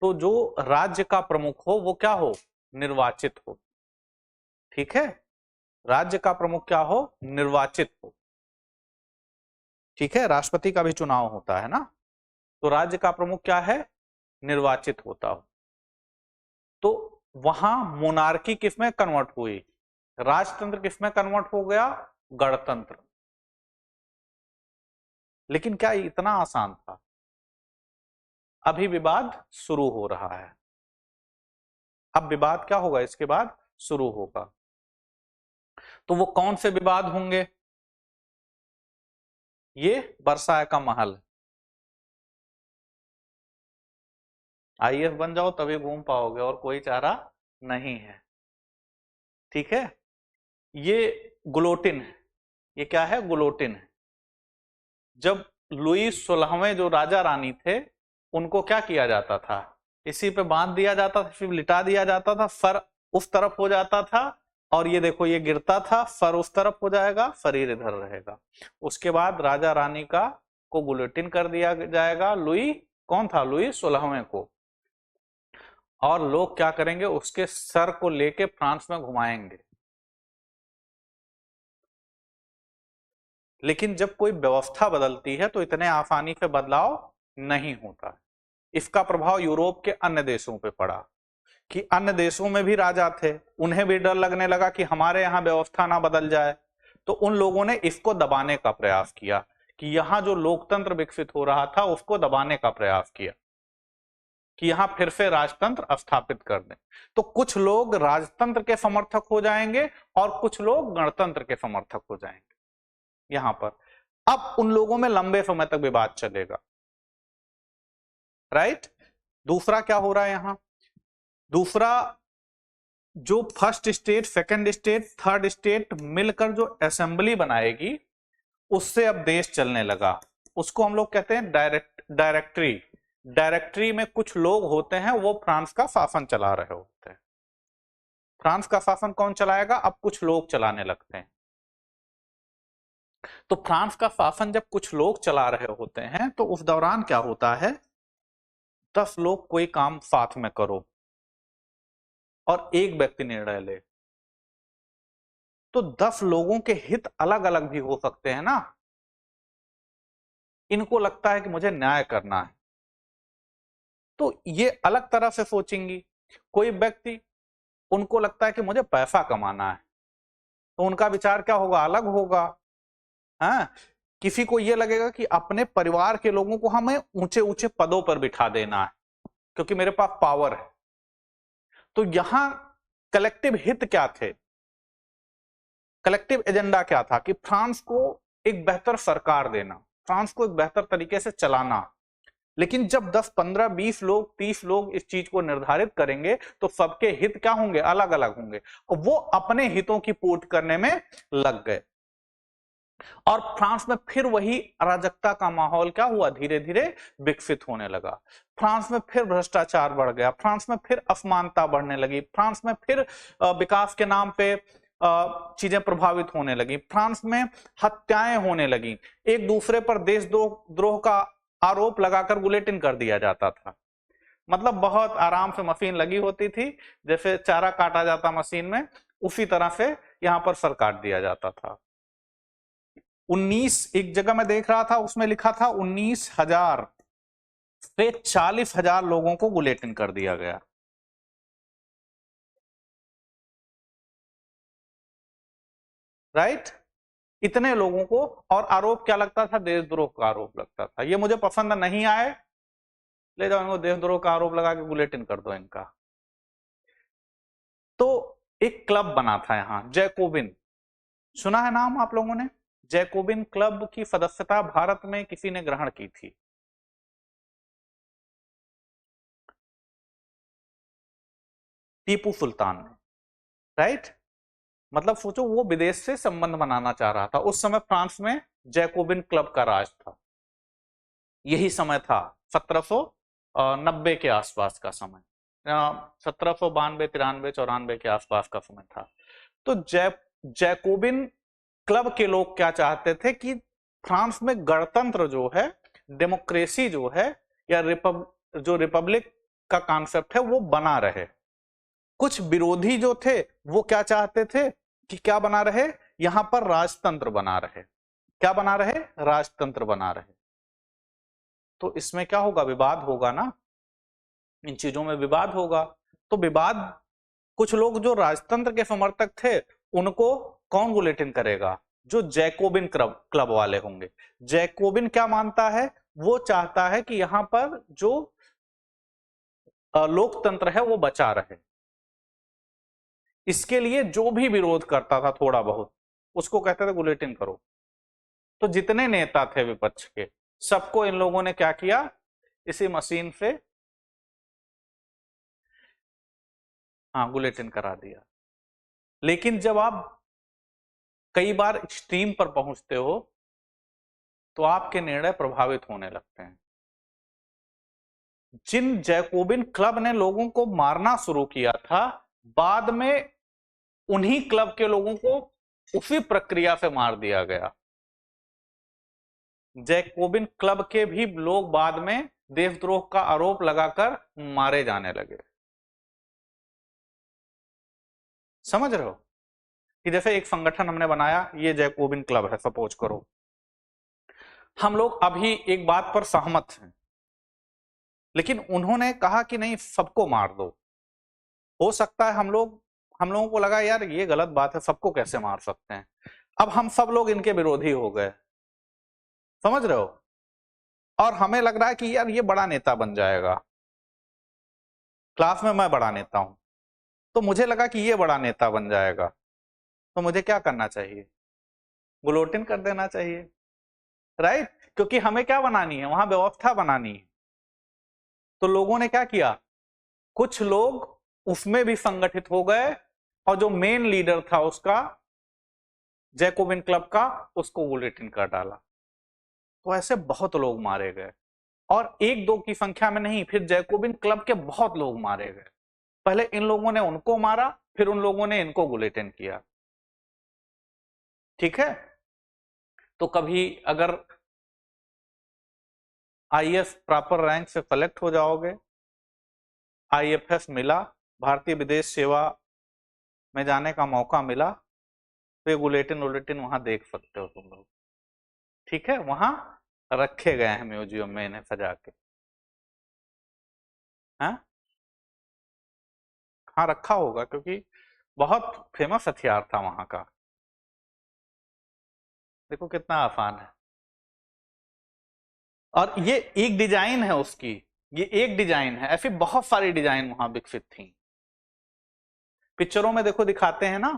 तो जो राज्य का प्रमुख हो वो क्या हो, निर्वाचित हो। ठीक है, राज्य का प्रमुख क्या हो, निर्वाचित हो। ठीक है, राष्ट्रपति का भी चुनाव होता है ना, तो राज्य का प्रमुख क्या है, निर्वाचित होता हो। तो वहां मोनार्की किसमें कन्वर्ट हुई, राजतंत्र किसमें कन्वर्ट हो गया, गणतंत्र। लेकिन क्या इतना आसान था, अभी विवाद शुरू हो रहा है। अब विवाद क्या होगा, इसके बाद शुरू होगा। तो वो कौन से विवाद होंगे, ये वर्साय का महल, आईएएस बन जाओ तभी घूम पाओगे, और कोई चारा नहीं है। ठीक है, ये गुलोटिन है, ये क्या है, गुलोटिन है। जब लुई 16वें जो राजा रानी थे, उनको क्या किया जाता था, इसी पे बांध दिया जाता था, फिर लिटा दिया जाता था, सर उस तरफ हो जाता था, और ये देखो ये गिरता था, सर उस तरफ हो जाएगा, शरीर इधर रहेगा। उसके बाद राजा रानी का को गुलेटिन कर दिया जाएगा, लुई, कौन था, लुई 16वें को, और लोग क्या करेंगे, उसके सर को लेके फ्रांस में घुमाएंगे। लेकिन जब कोई व्यवस्था बदलती है तो इतने आसानी से बदलाव नहीं होता। इसका प्रभाव यूरोप के अन्य देशों पे पड़ा, कि अन्य देशों में भी राजा थे, उन्हें भी डर लगने लगा कि हमारे यहाँ व्यवस्था ना बदल जाए, तो उन लोगों ने इसको दबाने का प्रयास किया, कि यहाँ जो लोकतंत्र विकसित हो रहा था उसको दबाने का प्रयास किया, कि यहां फिर से राजतंत्र स्थापित कर दें। तो कुछ लोग राजतंत्र के समर्थक हो जाएंगे और कुछ लोग गणतंत्र के समर्थक हो जाएंगे यहां पर। अब उन लोगों में लंबे समय तक विवाद चलेगा, राइट। दूसरा क्या हो रहा है यहां, दूसरा जो first state, second state, third state मिलकर जो असेंबली बनाएगी, उससे अब देश चलने लगा। उसको हम लोग कहते हैं डायरेक्टरी। डायरेक्टरी में कुछ लोग होते हैं, वो फ्रांस का शासन चला रहे होते हैं। फ्रांस का शासन कौन चलाएगा, अब कुछ लोग चलाने लगते हैं। तो फ्रांस का शासन जब कुछ लोग चला रहे होते हैं, तो उस दौरान क्या होता है, 10 लोग कोई काम साथ में करो और एक व्यक्ति निर्णय ले, तो 10 लोगों के हित अलग अलग भी हो सकते हैं ना। इनको लगता है कि मुझे न्याय करना है, तो ये अलग तरह से सोचेंगी। कोई व्यक्ति, उनको लगता है कि मुझे पैसा कमाना है, तो उनका विचार क्या होगा, अलग होगा। हाँ, किसी को ये लगेगा कि अपने परिवार के लोगों को हमें ऊंचे ऊंचे पदों पर बिठा देना है क्योंकि मेरे पास पावर है। तो यहां कलेक्टिव हित क्या थे, कलेक्टिव एजेंडा क्या था, कि फ्रांस को एक बेहतर सरकार देना, फ्रांस को एक बेहतर तरीके से चलाना। लेकिन जब 10, 15, 20 लोग, 30 लोग इस चीज को निर्धारित करेंगे, तो सबके हित क्या होंगे, अलग अलग होंगे, और वो अपने हितों की पूर्ति करने में लग गए। और फ्रांस में फिर वही अराजकता का माहौल क्या हुआ, धीरे धीरे विकसित होने लगा। फ्रांस में फिर भ्रष्टाचार बढ़ गया, फ्रांस में फिर असमानता बढ़ने लगी, फ्रांस में फिर विकास के नाम पे चीजें प्रभावित होने लगी, फ्रांस में हत्याएं होने लगी, एक दूसरे पर देशद्रोह का आरोप लगाकर बुलेटिन कर दिया जाता था। मतलब बहुत आराम से मशीन लगी होती थी, जैसे चारा काटा जाता मशीन में, उसी तरह से यहां पर सर काट दिया जाता था। 19 एक जगह मैं देख रहा था, उसमें लिखा था 19,000 से 40,000 लोगों को बुलेटिन कर दिया गया। राइट, इतने लोगों को, और आरोप क्या लगता था, देशद्रोह का आरोप लगता था। ये मुझे पसंद नहीं आए, ले जाओ इनको देशद्रोह का आरोप लगा के बुलेटिन कर दो इनका। तो एक क्लब बना था यहां, जैकोबिन, सुना है नाम आप लोगों ने? जैकोबिन क्लब की सदस्यता भारत में किसी ने ग्रहण की थी? टीपू सुल्तान ने। राइट, मतलब सोचो वो विदेश से संबंध बनाना चाह रहा था। उस समय फ्रांस में जैकोबिन क्लब का राज था। यही समय था 1790 के आसपास का समय, 1792, 93, 94 के आसपास का समय था। तो जैकोबिन क्लब के लोग क्या चाहते थे कि फ्रांस में गणतंत्र जो है, डेमोक्रेसी जो है, या जो रिपब्लिक का कॉन्सेप्ट है वो बना रहे। कुछ विरोधी जो थे वो क्या चाहते थे कि क्या बना रहे, यहां पर राजतंत्र बना रहे। क्या बना रहे, राजतंत्र बना रहे। तो इसमें क्या होगा, विवाद होगा ना, इन चीजों में विवाद होगा। तो विवाद, कुछ लोग जो राजतंत्र के समर्थक थे उनको कौन बुलेटिन करेगा, जो जैकोबिन क्लब वाले होंगे। जैकोबिन क्या मानता है, वो चाहता है कि यहां पर जो लोकतंत्र है वो बचा रहे। इसके लिए जो भी विरोध करता था थोड़ा बहुत, उसको कहते थे बुलेटिन करो। तो जितने नेता थे विपक्ष के, सबको इन लोगों ने क्या किया, इसी मशीन से हाँ बुलेटिन करा दिया। लेकिन जब आप कई बार एक्सट्रीम पर पहुंचते हो तो आपके निर्णय प्रभावित होने लगते हैं। जिन जैकोबिन क्लब ने लोगों को मारना शुरू किया था, बाद में उन्हीं क्लब के लोगों को उसी प्रक्रिया से मार दिया गया। जैकोबिन क्लब के भी लोग बाद में देशद्रोह का आरोप लगाकर मारे जाने लगे। समझ रहे हो कि जैसे एक संगठन हमने बनाया, ये जैकोबिन क्लब है सपोज करो, हम लोग अभी एक बात पर सहमत हैं, लेकिन उन्होंने कहा कि नहीं सबको मार दो। हो सकता है हम लोगों को लगा यार ये गलत बात है, सबको कैसे मार सकते हैं। अब हम सब लोग इनके विरोधी हो गए, समझ रहे हो, और हमें लग रहा है कि यार ये बड़ा नेता बन जाएगा। क्लास में मैं बड़ा नेता हूं, तो मुझे लगा कि ये बड़ा नेता बन जाएगा, तो मुझे क्या करना चाहिए, बुलेटिन कर देना चाहिए। राइट, क्योंकि हमें क्या बनानी है, वहां व्यवस्था बनानी है। तो लोगों ने क्या किया, कुछ लोग उसमें भी संगठित हो गए, और जो मेन लीडर था उसका, जैकोबिन क्लब का, उसको बुलेटिन कर डाला। तो ऐसे बहुत लोग मारे गए, और एक दो की संख्या में नहीं, फिर जैकोबिन क्लब के बहुत लोग मारे गए। पहले इन लोगों ने उनको मारा, फिर उन लोगों ने इनको बुलेटिन किया। ठीक है, तो कभी अगर आईएएस प्रॉपर रैंक से सेलेक्ट हो जाओगे, आईएफएस मिला, भारतीय विदेश सेवा में जाने का मौका मिला, तो ये बुलेटिन वहां देख सकते हो तुम लोग। ठीक है, वहां रखे गए हैं म्यूजियम में इन्हें सजा के। हाँ हाँ रखा होगा, क्योंकि बहुत फेमस हथियार था वहां का। देखो कितना आसान है, और ये एक डिजाइन है उसकी, ये एक डिजाइन है, ऐसी बहुत सारी डिजाइन वहां विकसित थी। पिक्चरों में देखो दिखाते हैं ना,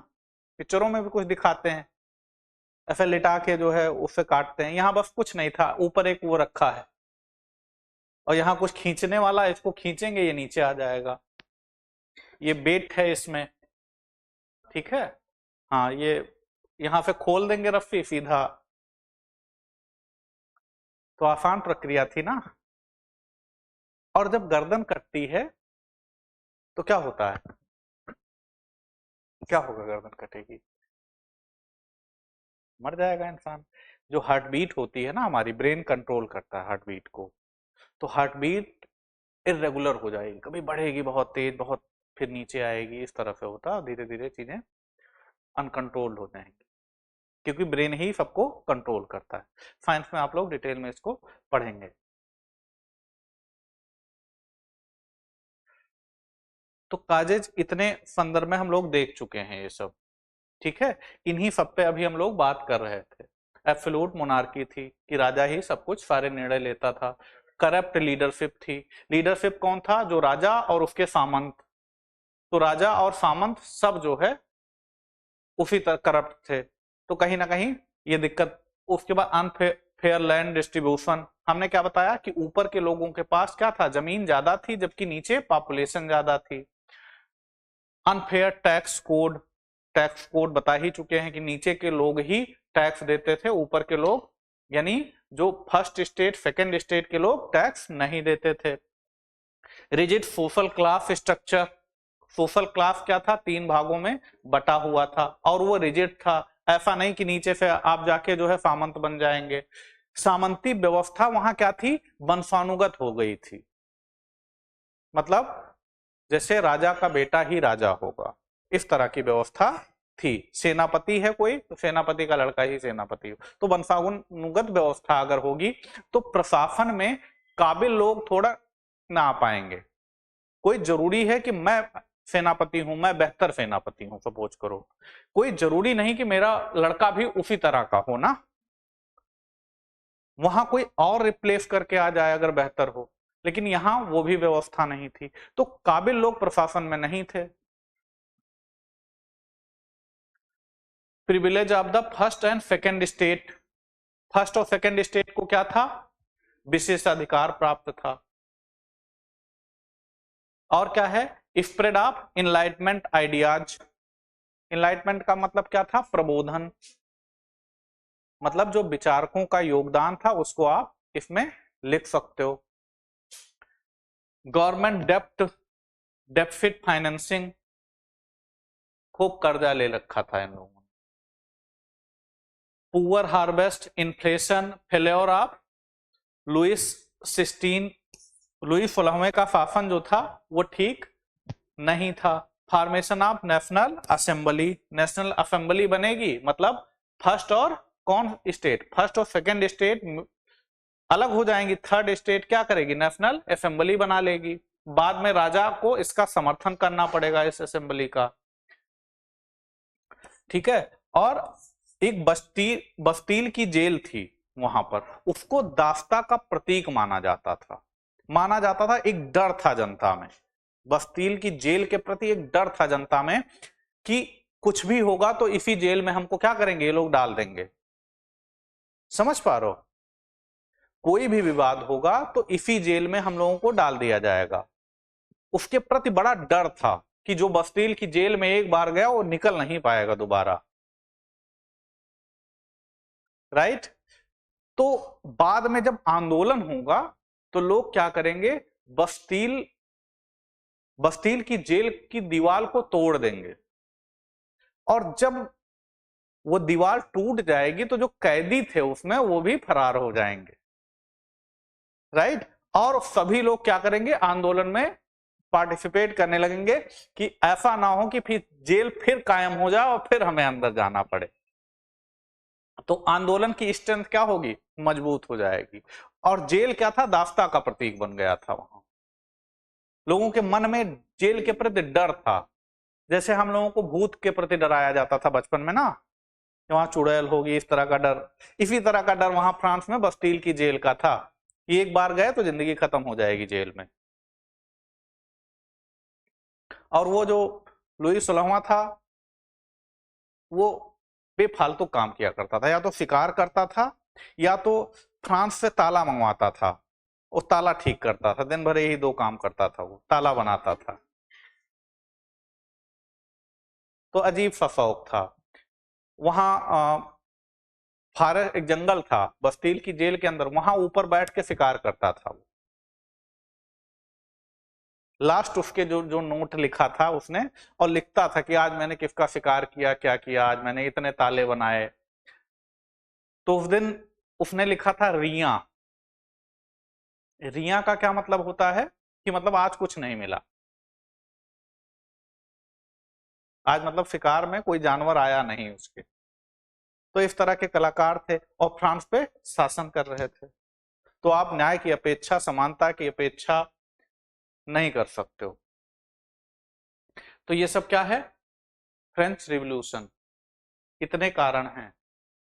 पिक्चरों में भी कुछ दिखाते हैं, ऐसे लिटा के जो है उससे काटते हैं। यहाँ बस कुछ नहीं था, ऊपर एक वो रखा है, और यहाँ कुछ खींचने वाला, इसको खींचेंगे ये नीचे आ जाएगा। ये बेट है इसमें, ठीक है, हाँ ये यहाँ से खोल देंगे रस्सी, सीधा तो आसान प्रक्रिया थी ना। और जब गर्दन कटती है तो क्या होता है, क्या होगा, गर्दन कटेगी, मर जाएगा इंसान। जो हार्ट बीट होती है ना हमारी, ब्रेन कंट्रोल करता है हार्ट बीट को, तो हार्ट बीट इरेगुलर हो जाएगी, कभी बढ़ेगी बहुत तेज, बहुत फिर नीचे आएगी, इस तरह से होता, धीरे धीरे चीजें अनकंट्रोल्ड हो जाएंगी, क्योंकि ब्रेन ही सबको कंट्रोल करता है। साइंस में आप लोग डिटेल में इसको पढ़ेंगे। तो काजेज इतने संदर्भ में हम लोग देख चुके हैं ये सब, ठीक है। इन्हीं सब पे अभी हम लोग बात कर रहे थे। एब्सोल्यूट मोनार्की थी कि राजा ही सब कुछ सारे निर्णय लेता था। करप्ट लीडरशिप थी। लीडरशिप कौन था, जो राजा और उसके सामंत, तो राजा और सामंत सब जो है उसी तरह करप्ट थे, तो कहीं ना कहीं ये दिक्कत। उसके बाद अनफेयर लैंड डिस्ट्रीब्यूशन, हमने क्या बताया कि ऊपर के लोगों के पास क्या था, जमीन ज्यादा थी, जबकि नीचे पॉपुलेशन ज्यादा थी। Unfair tax code, tax code बता ही चुके हैं कि नीचे के लोग ही टैक्स देते थे, ऊपर के लोग यानी जो फर्स्ट स्टेट सेकंड स्टेट के लोग टैक्स नहीं देते थे। Rigid social class structure, social class क्या था, तीन भागों में बटा हुआ था और वो रिजिड था, ऐसा नहीं कि नीचे से आप जाके जो है सामंत बन जाएंगे। सामंती व्यवस्था वहां क्या थी, वंशानुगत हो गई थी, मतलब जैसे राजा का बेटा ही राजा होगा, इस तरह की व्यवस्था थी। सेनापति है कोई, तो सेनापति का लड़का ही सेनापति हो, तो वंशानुगत व्यवस्था अगर होगी तो प्रशासन में काबिल लोग थोड़ा ना आ पाएंगे। कोई जरूरी है कि मैं सेनापति हूं, मैं बेहतर सेनापति हूं, सपोज करो, कोई जरूरी नहीं कि मेरा लड़का भी उसी तरह का हो ना, वहां कोई और रिप्लेस करके आ जाए अगर बेहतर हो, लेकिन यहां वो भी व्यवस्था नहीं थी, तो काबिल लोग प्रशासन में नहीं थे। Privilege of the first and second state, first और सेकेंड स्टेट को क्या था, विशेषाधिकार प्राप्त था। और क्या है, spread of enlightenment ideas, enlightenment का मतलब क्या था, प्रबोधन, मतलब जो विचारकों का योगदान था उसको आप इसमें लिख सकते हो। गवर्नमेंट डेप्ट, डेफिसिट फाइनेंसिंग, खूब कर्जा ले रखा था इन लोगों ने। Poor harvest, inflation, failure of Louis 16, Louis 16वें का शासन जो था वो ठीक नहीं था। Formation of national assembly, national assembly बनेगी, मतलब फर्स्ट और कौन स्टेट, फर्स्ट और सेकंड स्टेट अलग हो जाएंगी, थर्ड स्टेट क्या करेगी, नेशनल असेंबली बना लेगी। बाद में राजा को इसका समर्थन करना पड़ेगा, इस असेंबली का, ठीक है। और एक बस्तील की जेल थी वहां पर, उसको दास्ता का प्रतीक माना जाता था, माना जाता था, एक डर था जनता में, बस्तील की जेल के प्रति एक डर था जनता में कि कुछ भी होगा तो इसी जेल में हमको क्या करेंगे, ये लोग डाल देंगे। समझ पा रहे हो, कोई भी विवाद होगा तो इसी जेल में हम लोगों को डाल दिया जाएगा, उसके प्रति बड़ा डर था कि जो बस्तील की जेल में एक बार गया वो निकल नहीं पाएगा दोबारा, राइट। तो बाद में जब आंदोलन होगा तो लोग क्या करेंगे, बस्तील बस्तील की जेल की दीवार को तोड़ देंगे, और जब वो दीवार टूट जाएगी तो जो कैदी थे उसमें वो भी फरार हो जाएंगे, राइट। और सभी लोग क्या करेंगे, आंदोलन में पार्टिसिपेट करने लगेंगे कि ऐसा ना हो कि फिर जेल फिर कायम हो जाए और फिर हमें अंदर जाना पड़े, तो आंदोलन की स्ट्रेंथ क्या होगी, मजबूत हो जाएगी। और जेल क्या था, दास्ता का प्रतीक बन गया था, वहां लोगों के मन में जेल के प्रति डर था, जैसे हम लोगों को भूत के प्रति डराया जाता था बचपन में ना, वहां चुड़ैल होगी, इस तरह का डर, इसी तरह का डर वहां फ्रांस में बस्तील की जेल का था कि एक बार गए तो जिंदगी खत्म हो जाएगी जेल में। और वो जो लुई 16वां था वो बेफालतू काम किया करता था, या तो शिकार करता था या तो फ्रांस से ताला मंगवाता था, वो ताला ठीक करता था, दिन भर यही दो काम करता था, वो ताला बनाता था, तो अजीब सा शौक था। वहां फॉरेस्ट, एक जंगल था बस्तील की जेल के अंदर, वहां ऊपर बैठ के शिकार करता था वो। लास्ट उसके जो जो नोट लिखा था उसने, और लिखता था कि आज मैंने किसका शिकार किया, क्या किया, आज मैंने इतने ताले बनाए। तो उस दिन उसने लिखा था रिया। रिया का क्या मतलब होता है कि मतलब आज कुछ नहीं मिला, आज मतलब शिकार में कोई जानवर आया नहीं उसके। तो इस तरह के कलाकार थे और फ्रांस पे शासन कर रहे थे। तो आप न्याय की अपेक्षा, समानता की अपेक्षा नहीं कर सकते हो। तो ये सब क्या है, फ्रेंच रिवॉल्यूशन। इतने कारण हैं,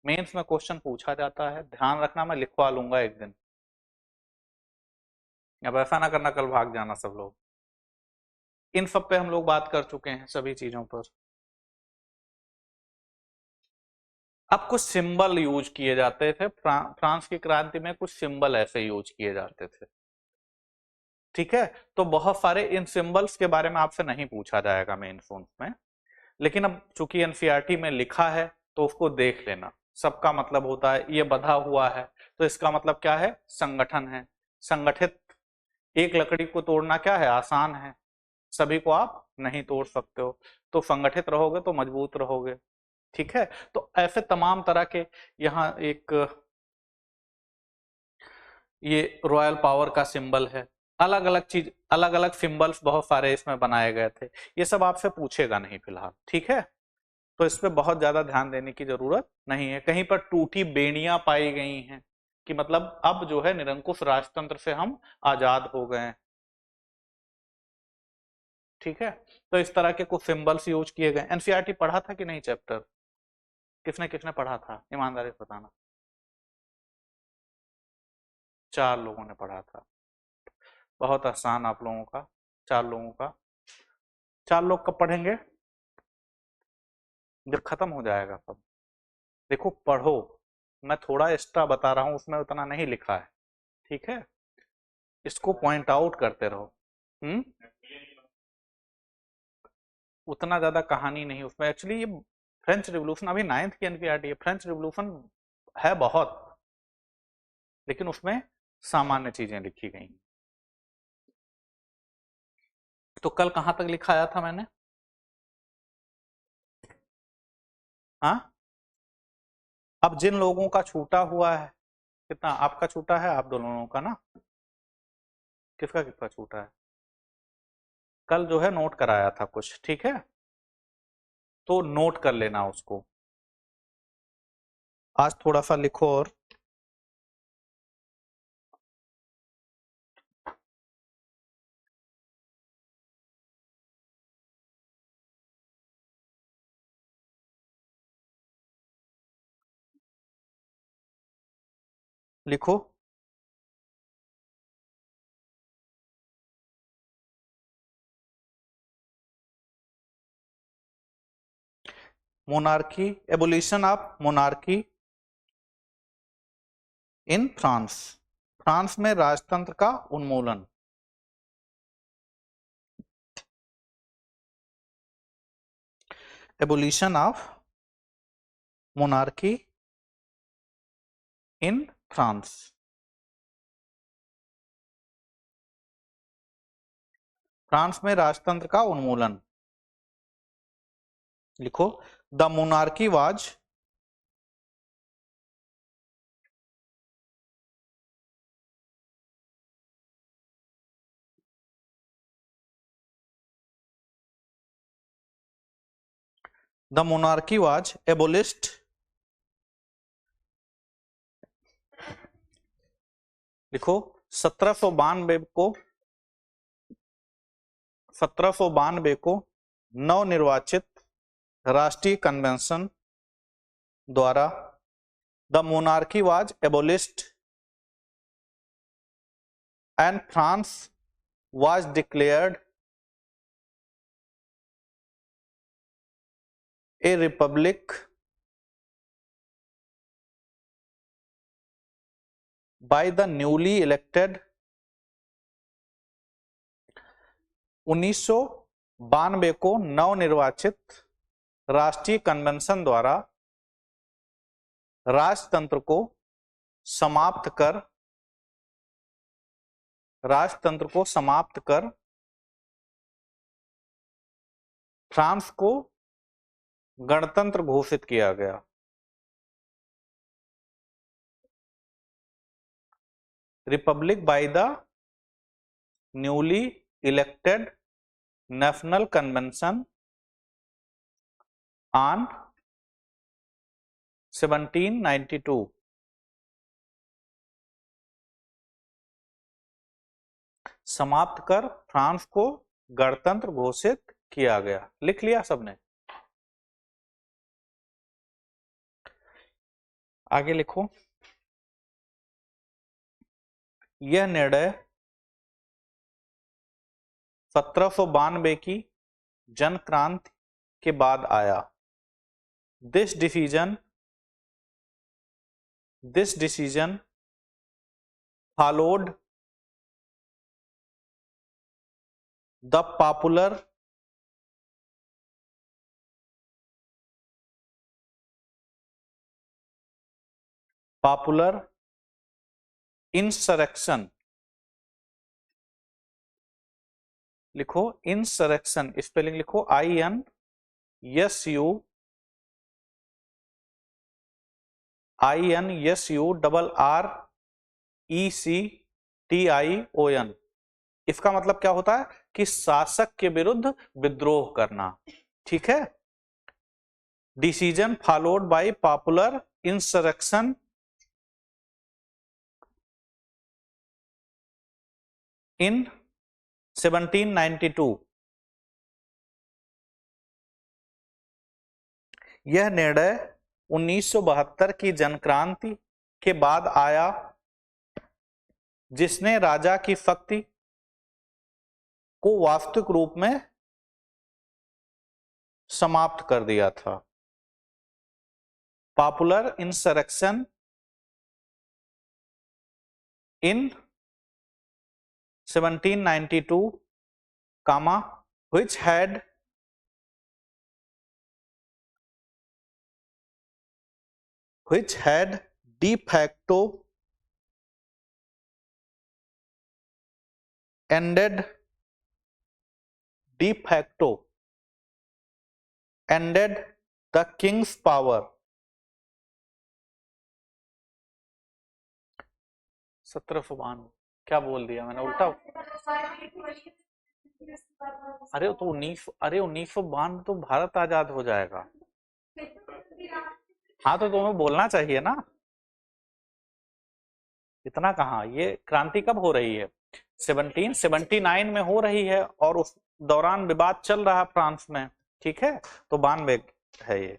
मेंस में क्वेश्चन पूछा जाता है, ध्यान रखना, मैं लिखवा लूंगा एक दिन। अब ऐसा ना करना कल भाग जाना सब लोग। इन सब पे हम लोग बात कर चुके हैं, सभी चीजों पर। अब कुछ सिंबल यूज किए जाते थे, फ्रांस की क्रांति में कुछ सिंबल ऐसे यूज किए जाते थे, ठीक है। तो बहुत सारे इन सिंबल्स के बारे में आपसे नहीं पूछा जाएगा मेन फोन में, लेकिन अब चूंकि एनसीईआरटी में लिखा है तो उसको देख लेना। सबका मतलब होता है, ये बंधा हुआ है तो इसका मतलब क्या है, संगठन है, संगठित। एक लकड़ी को तोड़ना क्या है, आसान है, सभी को आप नहीं तोड़ सकते हो। तो संगठित रहोगे तो मजबूत रहोगे, ठीक है। तो ऐसे तमाम तरह के, यहाँ एक ये रॉयल पावर का सिंबल है, अलग अलग चीज, अलग अलग सिंबल्स बहुत सारे इसमें बनाए गए थे। ये सब आपसे पूछेगा नहीं फिलहाल, ठीक है। तो इस पे बहुत ज्यादा ध्यान देने की जरूरत नहीं है। कहीं पर टूटी बेड़ियां पाई गई हैं कि मतलब अब जो है निरंकुश राजतंत्र से हम आजाद हो गए हैं, ठीक है। तो इस तरह के कुछ सिंबल्स यूज किए गए। एनसीईआरटी पढ़ा था कि नहीं चैप्टर, किसने किसने पढ़ा था, ईमानदारी से बताना। 4 लोगों ने पढ़ा था, बहुत आसान आप लोगों का, 4 लोगों का। 4 लोग कब पढ़ेंगे, जब खत्म हो जाएगा सब। देखो पढ़ो, मैं थोड़ा एक्स्ट्रा बता रहा हूं, उसमें उतना नहीं लिखा है, ठीक है। इसको पॉइंट आउट करते रहो। हम्म, उतना ज्यादा कहानी नहीं उसमें एक्चुअली। ये फ्रेंच रिवॉल्यूशन अभी 9th की एनसीईआरटी है, फ्रेंच रिवॉल्यूशन है बहुत, लेकिन उसमें सामान्य चीजें लिखी गई। तो कल कहां तक लिखाया था मैंने, हाँ। अब जिन लोगों का छूटा हुआ है, कितना आपका छूटा है, आप दोनों का ना, किसका कितना छूटा है, कल जो है नोट कराया था कुछ, ठीक है। तो नोट कर लेना उसको, आज थोड़ा सा लिखो और लिखो। Monarchy, abolition of monarchy in France, France में राजतंत्र का उन्मूलन। Abolition of monarchy in France, France में राजतंत्र का उन्मूलन। लिखो, the monarchy was the monarchy was abolished, लिखो 1792 को, 1792 को नवनिर्वाचित राष्ट्रीय कन्वेंशन द्वारा the monarchy was abolished and France was declared A Republic by the newly elected, 1992 को नवनिर्वाचित राष्ट्रीय कन्वेंशन द्वारा राजतंत्र को समाप्त कर फ्रांस को गणतंत्र घोषित किया गया। Republic by the newly elected national convention on 1792। समाप्त कर फ्रांस को गणतंत्र घोषित किया गया। लिख लिया सबने? आगे लिखो। यह निर्णय 1792 की जन क्रांति के बाद आया। This decision followed the popular insurrection. लिखो इंसरेक्शन, स्पेलिंग लिखो INSURRECTION। इसका मतलब क्या होता है कि शासक के विरुद्ध विद्रोह करना। ठीक है। Decision followed by popular insurrection in 1792। यह निर्णय 1972 की जनक्रांति के बाद आया, जिसने राजा की शक्ति को वास्तविक रूप में समाप्त कर दिया था। Popular insurrection in 1792, which had de facto ended the king's power। 1792 क्या बोल दिया मैंने उल्टा? अरे तो 1992 तो भारत आजाद हो जाएगा। हाँ तो तुम्हें बोलना चाहिए ना, इतना कहाँ। ये क्रांति कब हो रही है? 1779 में हो रही है, और उस दौरान विवाद चल रहा फ्रांस में। ठीक है, तो 92 है ये।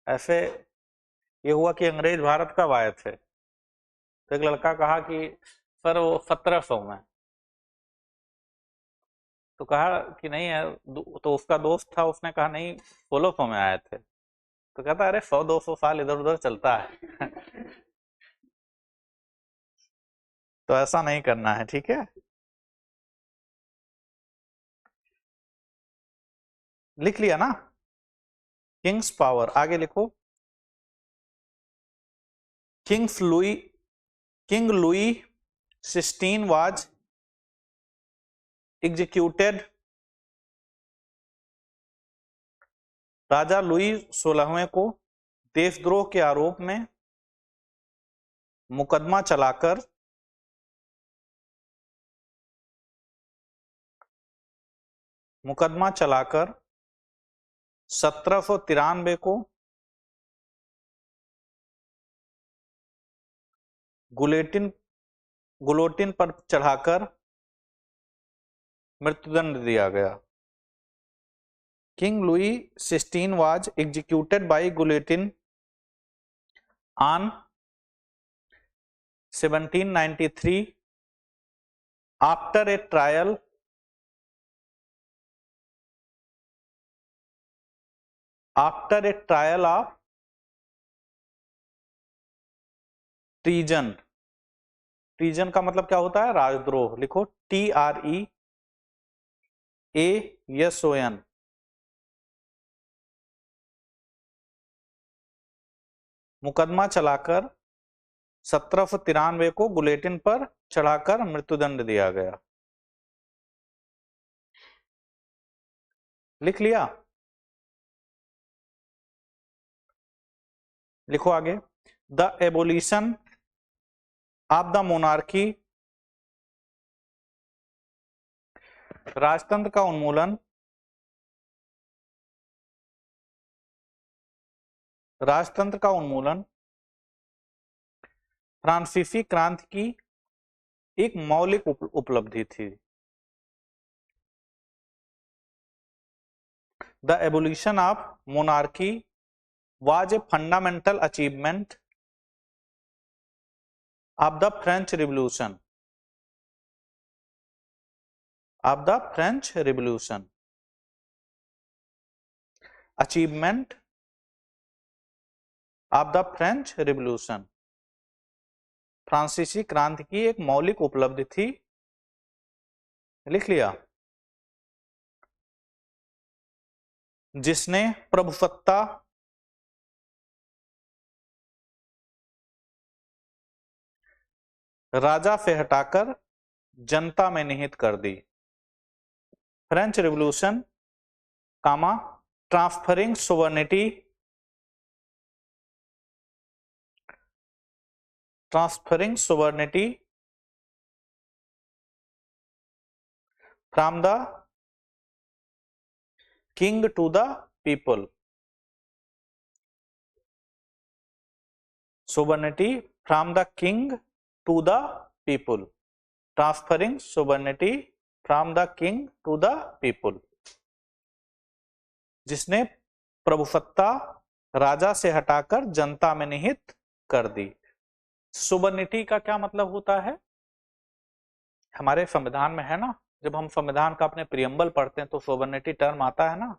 ऐसे ये हुआ कि अंग्रेज भारत कब आए थे? तो एक लड़का कहा कि सर वो 1700 में। तो कहा कि नहीं है, तो उसका दोस्त था, उसने कहा नहीं 1600 में आए थे। तो कहता अरे 100-200 साल इधर उधर चलता है। तो ऐसा नहीं करना है। ठीक है, लिख लिया ना? Kings power. आगे लिखो। King Louis 16 was executed. Raja Louis 16वें को देशद्रोह के आरोप में मुकदमा चलाकर 1793 को गुलोटिन पर चढ़ाकर मृत्युदंड दिया गया। King Louis 16 was executed by guillotine on 1793 after a trial of treason treason का मतलब क्या होता है? राजद्रोह। लिखो TREASON। मुकदमा चलाकर 1793 को गुलेटिन पर चढ़ाकर मृत्युदंड दिया गया। लिख लिया? लिखो आगे। The abolition of the monarchy, राजतंत्र का उन्मूलन, राजतंत्र का उन्मूलन फ्रांसीसी क्रांति की एक मौलिक उपलब्धि थी। The abolition of monarchy was a fundamental achievement of the French Revolution. Of the French Revolution. Achievement of the French Revolution. फ्रांसीसी क्रांति की एक मौलिक उपलब्धि थी। लिख लिया? जिसने प्रभुसत्ता राजा से हटाकर जनता में निहित कर दी। French revolution comma transferring sovereignty, transferring sovereignty from the king to the people, sovereignty from the king to the people, transferring sovereignty from the king to the people, जिसने प्रभुसत्ता राजा से हटाकर जनता में निहित कर दी। सोवर्निटी का क्या मतलब होता है? हमारे संविधान में है ना, जब हम संविधान का अपने प्रियम्बल पढ़ते हैं तो सोवर्निटी टर्म आता है ना।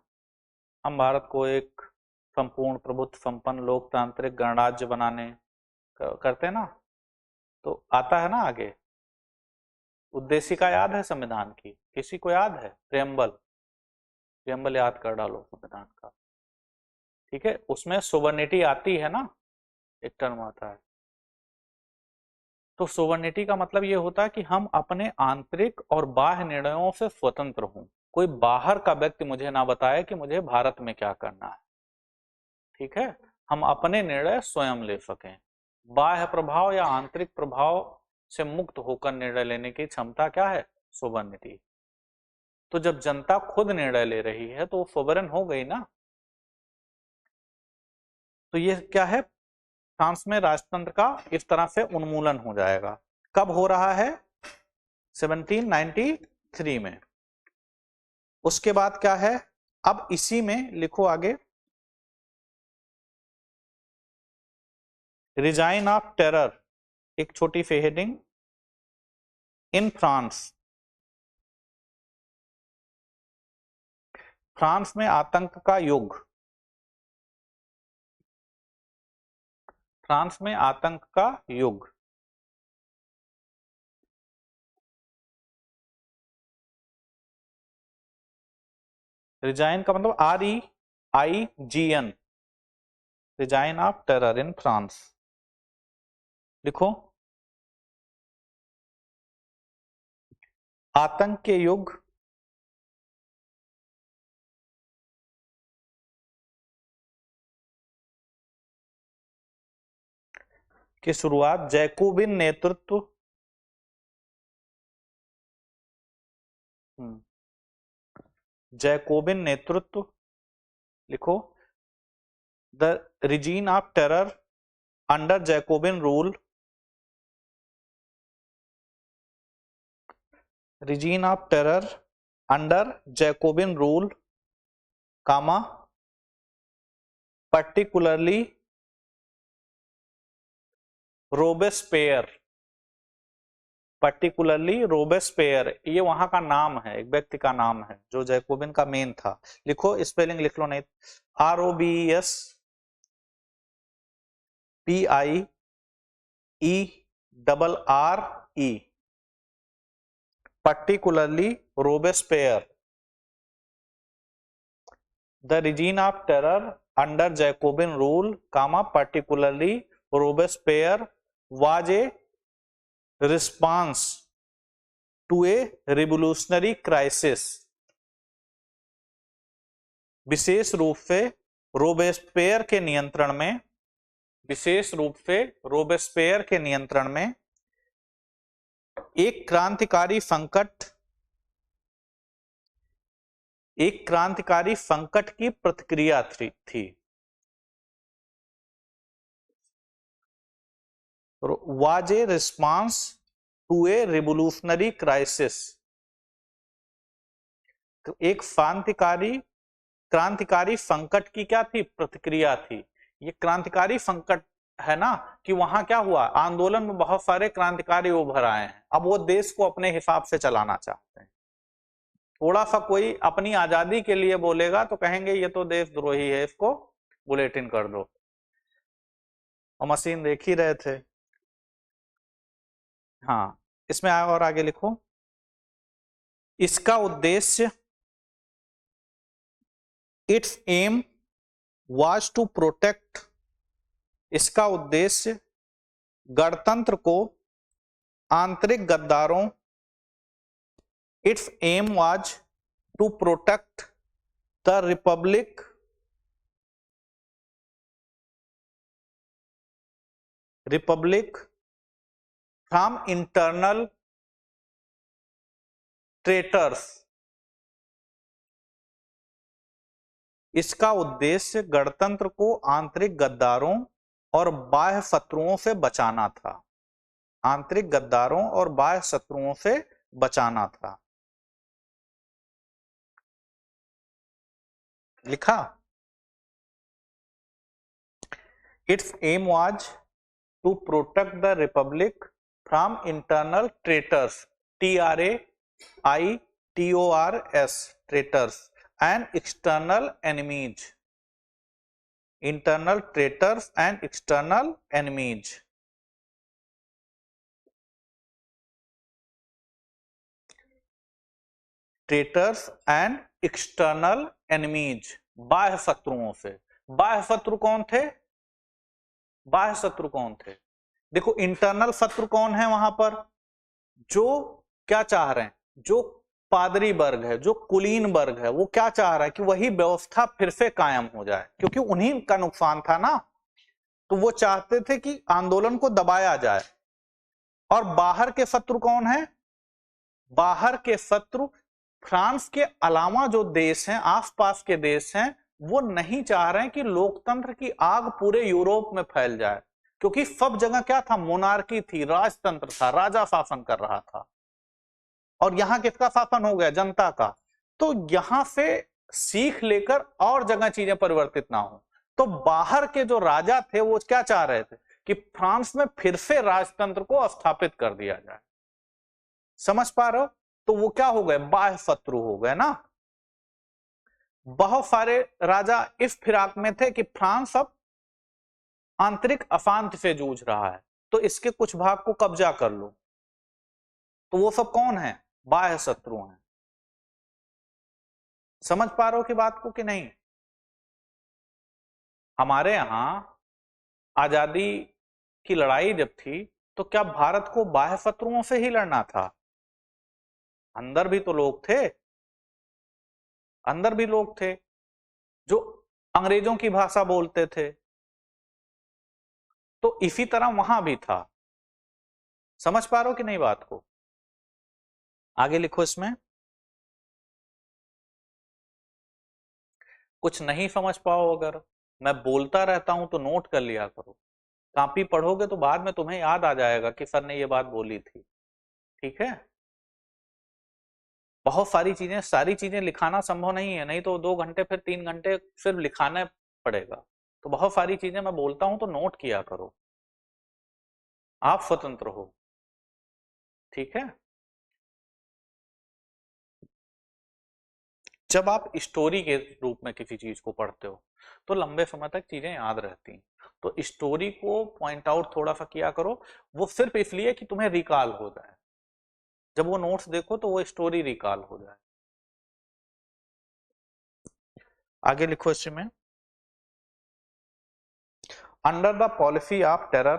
हम भारत को एक संपूर्ण प्रभुत्व संपन्न लोकतांत्रिक गणराज्य बनाने करते हैं ना, तो आता है ना आगे। उद्देशिका याद है संविधान की? किसी को याद है? प्रियम्बल, प्रियम्बल याद कर डालो संविधान का, ठीक है। उसमें सोवर्निटी आती है ना, एक टर्म आता है। तो सोवर्निटी का मतलब ये होता है कि हम अपने आंतरिक और बाह्य निर्णयों से स्वतंत्र हों। कोई बाहर का व्यक्ति मुझे ना बताए कि मुझे भारत में क्या करना है, ठीक है। हम अपने निर्णय स्वयं ले सकें। बाह्य प्रभाव या आंतरिक प्रभाव से मुक्त होकर निर्णय लेने की क्षमता क्या है? सोवर्निटी। तो जब जनता खुद निर्णय ले रही है तो वो सोवरेन हो गई ना। तो ये क्या है? फ्रांस में राजतंत्र का इस तरह से उन्मूलन हो जाएगा। कब हो रहा है? 1793 में। उसके बाद क्या है? अब इसी में लिखो आगे, रिजाइन ऑफ टेरर, एक छोटी सी हेडिंग, इन फ्रांस, फ्रांस में आतंक का युग, फ्रांस में आतंक का युग। रिजाइन का मतलब REIGN, resign of terror in France. लिखो, आतंक के युग की शुरुआत जैकोबिन नेतृत्व जैकोबिन नेतृत्व, लिखो, the regime of terror under Jacobin rule, regime of terror under Jacobin rule, comma particularly Robespierre, particularly Robespierre, ये वहां का नाम है, एक व्यक्ति का नाम है जो जैकोबिन का मेन था। लिखो, स्पेलिंग लिख लो नहीं, ROBESPIERROBESPIER E, particularly Robespierre, the regime of terror under Jacobin rule, particularly Robespierre was a response to a revolutionary crisis. विशेष रूप से रोबेस्पियर के नियंत्रण में, विशेष रूप से रोबेस्पियर के नियंत्रण में एक क्रांतिकारी संकट की प्रतिक्रिया थी। Was a response to a revolutionary crisis, एक क्रांतिकारी संकट की क्या थी, प्रतिक्रिया थी। ये क्रांतिकारी संकट है ना, कि वहां क्या हुआ, आंदोलन में बहुत सारे क्रांतिकारी उभर आए हैं, अब वो देश को अपने हिसाब से चलाना चाहते हैं। थोड़ा सा कोई अपनी आजादी के लिए बोलेगा तो कहेंगे ये तो देशद्रोही है, इसको बुलेटिन कर दो। और मशीन देख ही रहे थे। हाँ, इसमें और आगे लिखो, इसका उद्देश्य, its aim was to protect, इसका उद्देश्य गणतंत्र को आंतरिक गद्दारों, its aim was to protect the republic from internal traitors, इसका उद्देश्य गणतंत्र को आंतरिक गद्दारों और बाह्य शत्रुओं से बचाना था, आंतरिक गद्दारों और बाह्य शत्रुओं से बचाना था। लिखा, its aim was to protect the republic from internal traitors, TRAITORS, traitors, and external enemies, internal traitors and external enemies. Traitors and external enemies, बाह्य शत्रुओं से। बाह्य शत्रु कौन थे, बाह्य शत्रु कौन थे, देखो इंटरनल शत्रु कौन है वहां पर, जो क्या चाह रहे हैं, जो पादरी वर्ग है, जो कुलीन वर्ग है, वो क्या चाह रहा है कि वही व्यवस्था फिर से कायम हो जाए, क्योंकि उन्हीं का नुकसान था ना, तो वो चाहते थे कि आंदोलन को दबाया जाए। और बाहर के शत्रु कौन है, बाहर के शत्रु फ्रांस के अलावा जो देश हैं, आसपास के देश हैं, वो नहीं चाह रहे हैं कि लोकतंत्र की आग पूरे यूरोप में फैल जाए, क्योंकि सब जगह क्या था, मोनार्की थी, राजतंत्र था, राजा शासन कर रहा था, और यहां किसका शासन हो गया, जनता का। तो यहां से सीख लेकर और जगह चीजें परिवर्तित ना हो, तो बाहर के जो राजा थे वो क्या चाह रहे थे कि फ्रांस में फिर से राजतंत्र को स्थापित कर दिया जाए। समझ पा रहे हो, तो वो क्या हो गए, बाह्य शत्रु हो गए ना। बहुत सारे राजा इस फिराक में थे कि फ्रांस अब आंतरिक अशांति से जूझ रहा है, तो इसके कुछ भाग को कब्जा कर लो, तो वो सब कौन है, बाह्य शत्रु हैं। समझ पा रहे हो कि बात को कि नहीं। हमारे यहां आजादी की लड़ाई जब थी तो क्या भारत को बाह्य शत्रुओं से ही लड़ना था, अंदर भी तो लोग थे, अंदर भी लोग थे जो अंग्रेजों की भाषा बोलते थे, तो इसी तरह वहां भी था। समझ पा रहे हो कि नहीं बात को, आगे लिखो। इसमें कुछ नहीं समझ पाओ, अगर मैं बोलता रहता हूं तो नोट कर लिया करो, कॉपी पढ़ोगे तो बाद में तुम्हें याद आ जाएगा कि सर ने ये बात बोली थी, ठीक है। बहुत सारी चीजें लिखाना संभव नहीं है, नहीं तो 2 घंटे फिर 3 घंटे सिर्फ लिखाना पड़ेगा, तो बहुत सारी चीजें मैं बोलता हूं तो नोट किया करो, आप स्वतंत्र हो, ठीक है। जब आप स्टोरी के रूप में किसी चीज को पढ़ते हो तो लंबे समय तक चीजें याद रहती हैं, तो स्टोरी को पॉइंट आउट थोड़ा सा किया करो, वो सिर्फ इसलिए कि तुम्हें रिकॉल हो जाए, जब वो नोट्स देखो तो वो स्टोरी रिकॉल हो जाए। आगे लिखो इसमें, under the policy of terror,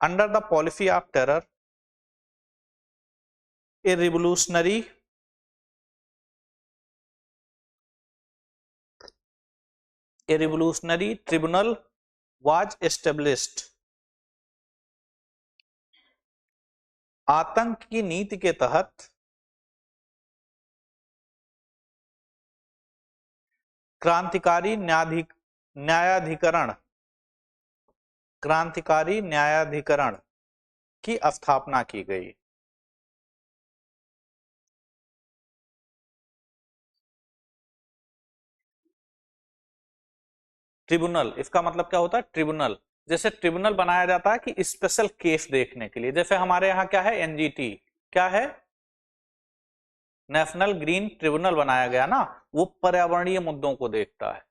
under the policy of terror a revolutionary tribunal was established. आतंक की नीति के तहत क्रांतिकारी न्यायाधिकरण की स्थापना की गई। ट्रिब्यूनल, इसका मतलब क्या होता है? ट्रिब्यूनल, जैसे ट्रिब्यूनल बनाया जाता है कि स्पेशल केस देखने के लिए, जैसे हमारे यहाँ क्या है, एनजीटी, क्या है, नेशनल ग्रीन ट्रिब्यूनल बनाया गया ना, वो पर्यावरणीय मुद्दों को देखता है,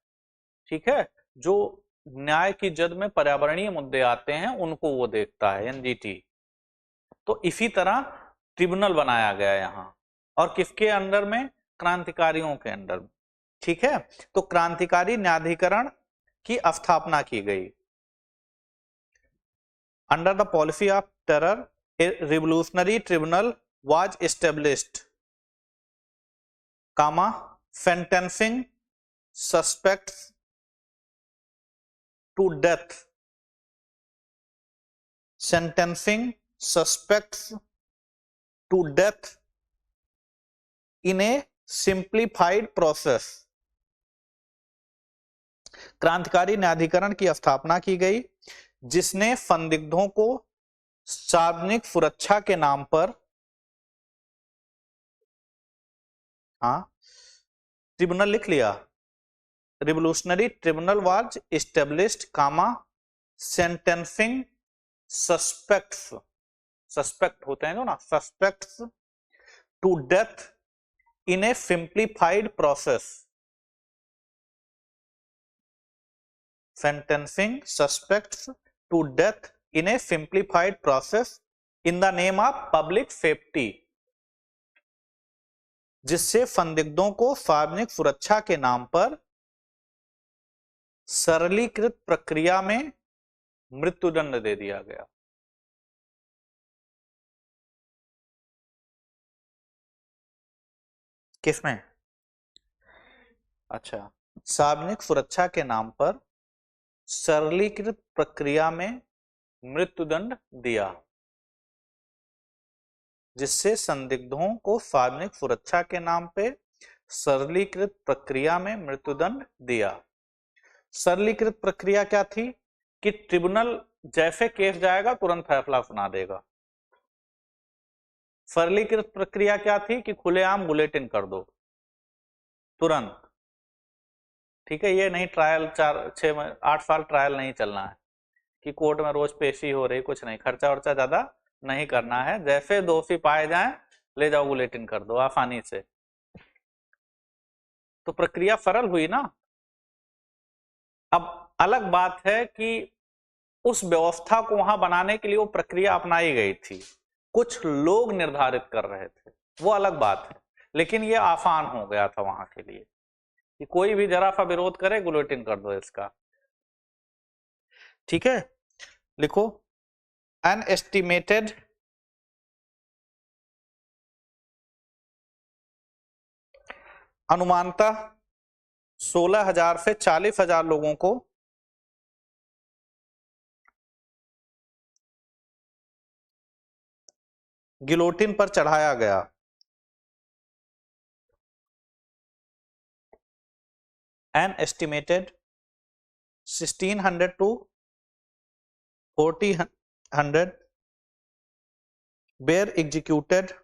ठीक है, जो न्याय की जद में पर्यावरणीय मुद्दे आते हैं उनको वो देखता है, एनजीटी। तो इसी तरह ट्रिब्यूनल बनाया गया यहाँ, और किसके अंडर में? क्रांतिकारियों के अंडर में, ठीक है। तो क्रांतिकारी न्यायाधिकरण की स्थापना की गई। Under the policy of terror a revolutionary tribunal was established, comma sentencing suspects to death, sentencing suspects to death in a simplified process। क्रांतिकारी न्यायाधिकरण की स्थापना की गई जिसने संदिग्धों को सार्वजनिक सुरक्षा के नाम पर, हाँ ट्रिब्यूनल लिख लिया, revolutionary tribunal was established, comma sentencing suspects, suspect होते हैं जो ना, suspects to death in a simplified process, sentencing suspects to death in a simplified process in the name of public safety, जिससे संदिग्धों को सार्वजनिक सुरक्षा के नाम पर सरलीकृत प्रक्रिया में मृत्युदंड दे दिया गया। किसमें? अच्छा, सार्वजनिक सुरक्षा के नाम पर सरलीकृत प्रक्रिया में मृत्युदंड दिया, जिससे संदिग्धों को सार्वजनिक सुरक्षा के नाम पे सरलीकृत प्रक्रिया में मृत्युदंड दिया। सरलीकृत प्रक्रिया क्या थी? कि ट्रिब्यूनल जैसे केस जाएगा तुरंत फैसला सुना देगा। सरलीकृत प्रक्रिया क्या थी? कि खुलेआम बुलेटिन कर दो तुरंत, ठीक है। ये नहीं ट्रायल 4-6-8 साल ट्रायल नहीं चलना है कि कोर्ट में रोज पेशी हो रही, कुछ नहीं, खर्चा वर्चा ज्यादा नहीं करना है, जैसे दोषी पाए जाएं ले जाओ बुलेटिन कर दो आसानी से। तो प्रक्रिया सरल हुई ना। अब अलग बात है कि उस व्यवस्था को वहां बनाने के लिए वो प्रक्रिया अपनाई गई थी, कुछ लोग निर्धारित कर रहे थे, वो अलग बात है, लेकिन ये आसान हो गया था वहां के लिए कि कोई भी जरा सा विरोध करे बुलेटिन कर दो इसका, ठीक है। लिखो, एन एस्टिमेटेड अनुमानतः 16,000 से 40,000 लोगों को गिलोटिन पर चढ़ाया गया। An estimated 1600 to 4000 were executed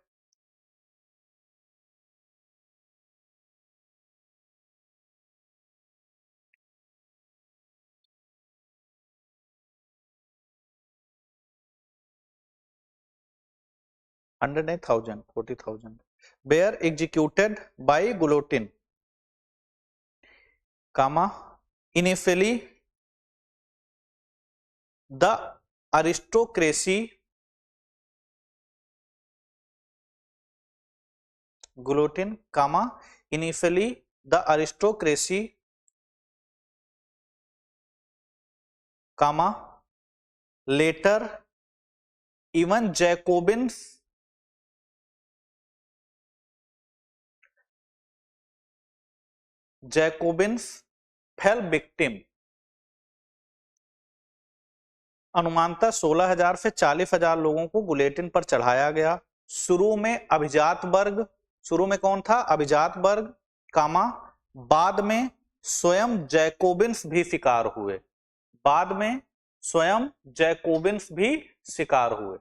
hundred नहीं, 1000, 40,000 were executed by guillotine, comma initially the aristocracy guillotine comma initially the aristocracy comma later even Jacobins fell victim. अनुमानतः 16,000 से 40,000 लोगों को गुलेटिन पर चढ़ाया गया। शुरू में अभिजात वर्ग, शुरू में कौन था? अभिजात वर्ग, कामा बाद में स्वयं जैकोबिन्स भी शिकार हुए, बाद में स्वयं जैकोबिन्स भी शिकार हुए।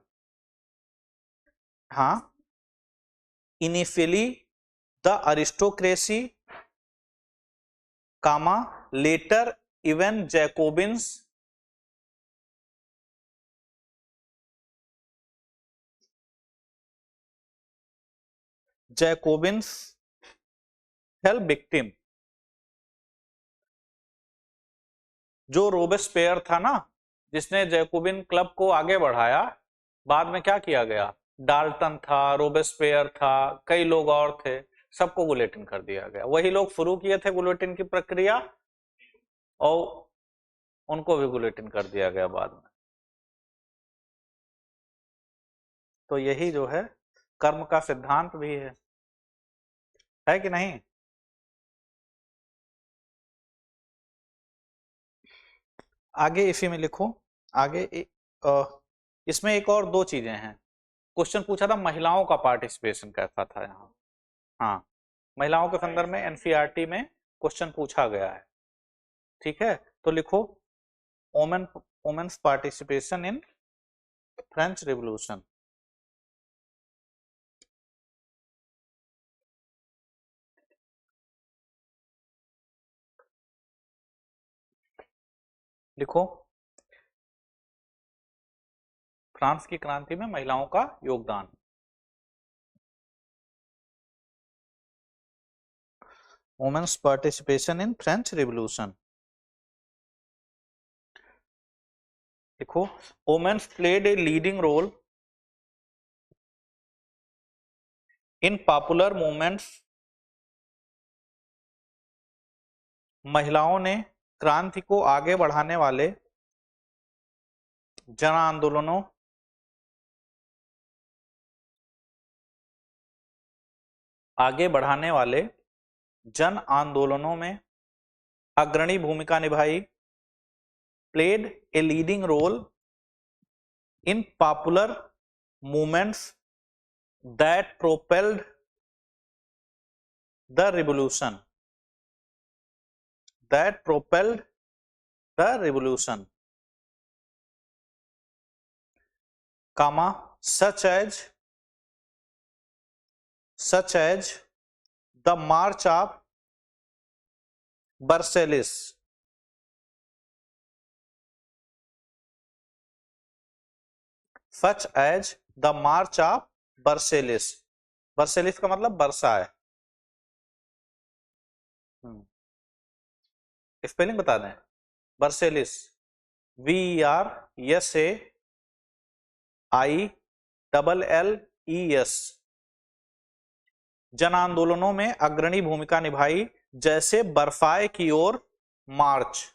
हाँ, initially the aristocracy comma later even Jacobins fell victim. जो रोबेस्पियर था ना, जिसने जैकोबिन क्लब को आगे बढ़ाया, बाद में क्या किया गया? डाल्टन था, रोबेस्पियर था, कई लोग और थे, सबको गुलेटिन कर दिया गया। वही लोग शुरू किए थे गुलेटिन की प्रक्रिया और उनको भी गुलेटिन कर दिया गया बाद में। तो यही जो है कर्म का सिद्धांत भी है कि नहीं? आगे इसी में लिखो, आगे इसमें एक और दो चीजें हैं। क्वेश्चन पूछा था महिलाओं का पार्टिसिपेशन कैसा था यहाँ। हाँ, महिलाओं के संदर्भ में एनसीईआरटी में क्वेश्चन पूछा गया है, ठीक है? तो लिखो women's participation in French revolution. लिखो फ्रांस की क्रांति में महिलाओं का योगदान। Women's participation in French revolution. देखो, women's played a leading role in popular movements. महिलाओं ने क्रांति को आगे बढ़ाने वाले जन आंदोलनों में अग्रणी भूमिका निभाई। Played a leading role in popular movements that propelled the revolution, comma such as the march of Versailles, Versailles का मतलब वर्षा है। स्पेलिंग बता दें, वर्सेलिस VERSAILLES। जन आंदोलनों में अग्रणी भूमिका निभाई, जैसे बर्फाए की ओर मार्च,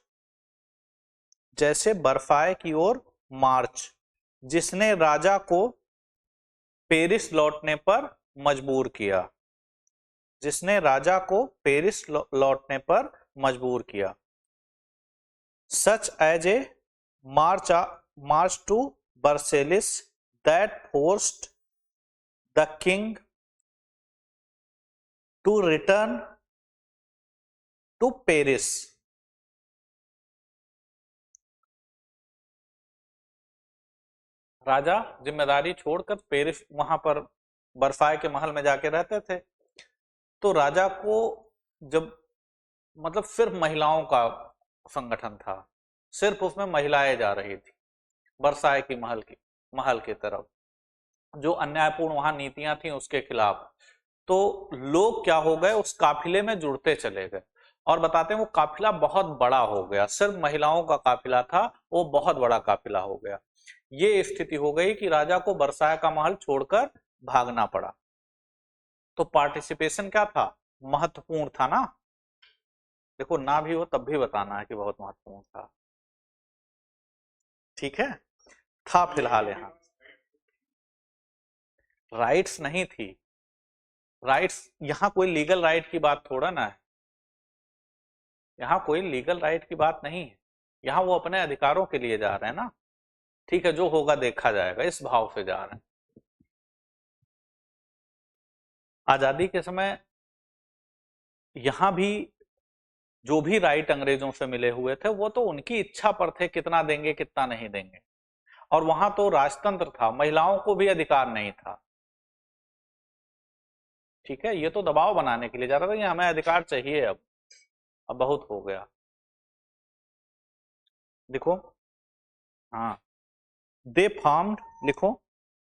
जिसने राजा को पेरिस लौटने पर मजबूर किया। Such as a march to Versailles that forced the king to return to Paris. राजा जिम्मेदारी छोड़कर पेरिस, वहां पर बर्फाए के महल में जाके रहते थे। तो राजा को जब मतलब सिर्फ महिलाओं का संगठन था, सिर्फ उसमें महिलाएं जा रही थी बरसाए की महल की तरफ, जो अन्यायपूर्ण वहां नीतियां थी उसके खिलाफ। तो लोग क्या हो गए, उस काफिले में जुड़ते चले गए और बताते हैं वो काफिला बहुत बड़ा हो गया, सिर्फ महिलाओं का काफिला था, वो बहुत बड़ा काफिला हो गया। ये स्थिति हो गई कि राजा को वर्साय का महल छोड़कर भागना पड़ा। तो पार्टिसिपेशन क्या था, महत्वपूर्ण था ना। देखो ना भी हो तब भी बताना है कि बहुत महत्वपूर्ण था। ठीक है, था फिलहाल यहाँ। राइट्स नहीं थी, राइट्स यहाँ कोई लीगल राइट की बात थोड़ा ना है, यहाँ कोई लीगल राइट की बात नहीं है, यहाँ वो अपने अधिकारों के लिए जा रहे हैं ना। ठीक है, जो होगा देखा जाएगा, इस भाव से जा रहे हैं। आजादी के समय यहां भी जो भी राइट अंग्रेजों से मिले हुए थे वो तो उनकी इच्छा पर थे, कितना देंगे कितना नहीं देंगे। और वहां तो राजतंत्र था, महिलाओं को भी अधिकार नहीं था। ठीक है, ये तो दबाव बनाने के लिए जा रहा था, ये हमें अधिकार चाहिए अब बहुत हो गया। देखो, हाँ, दे फार्म्ड, लिखो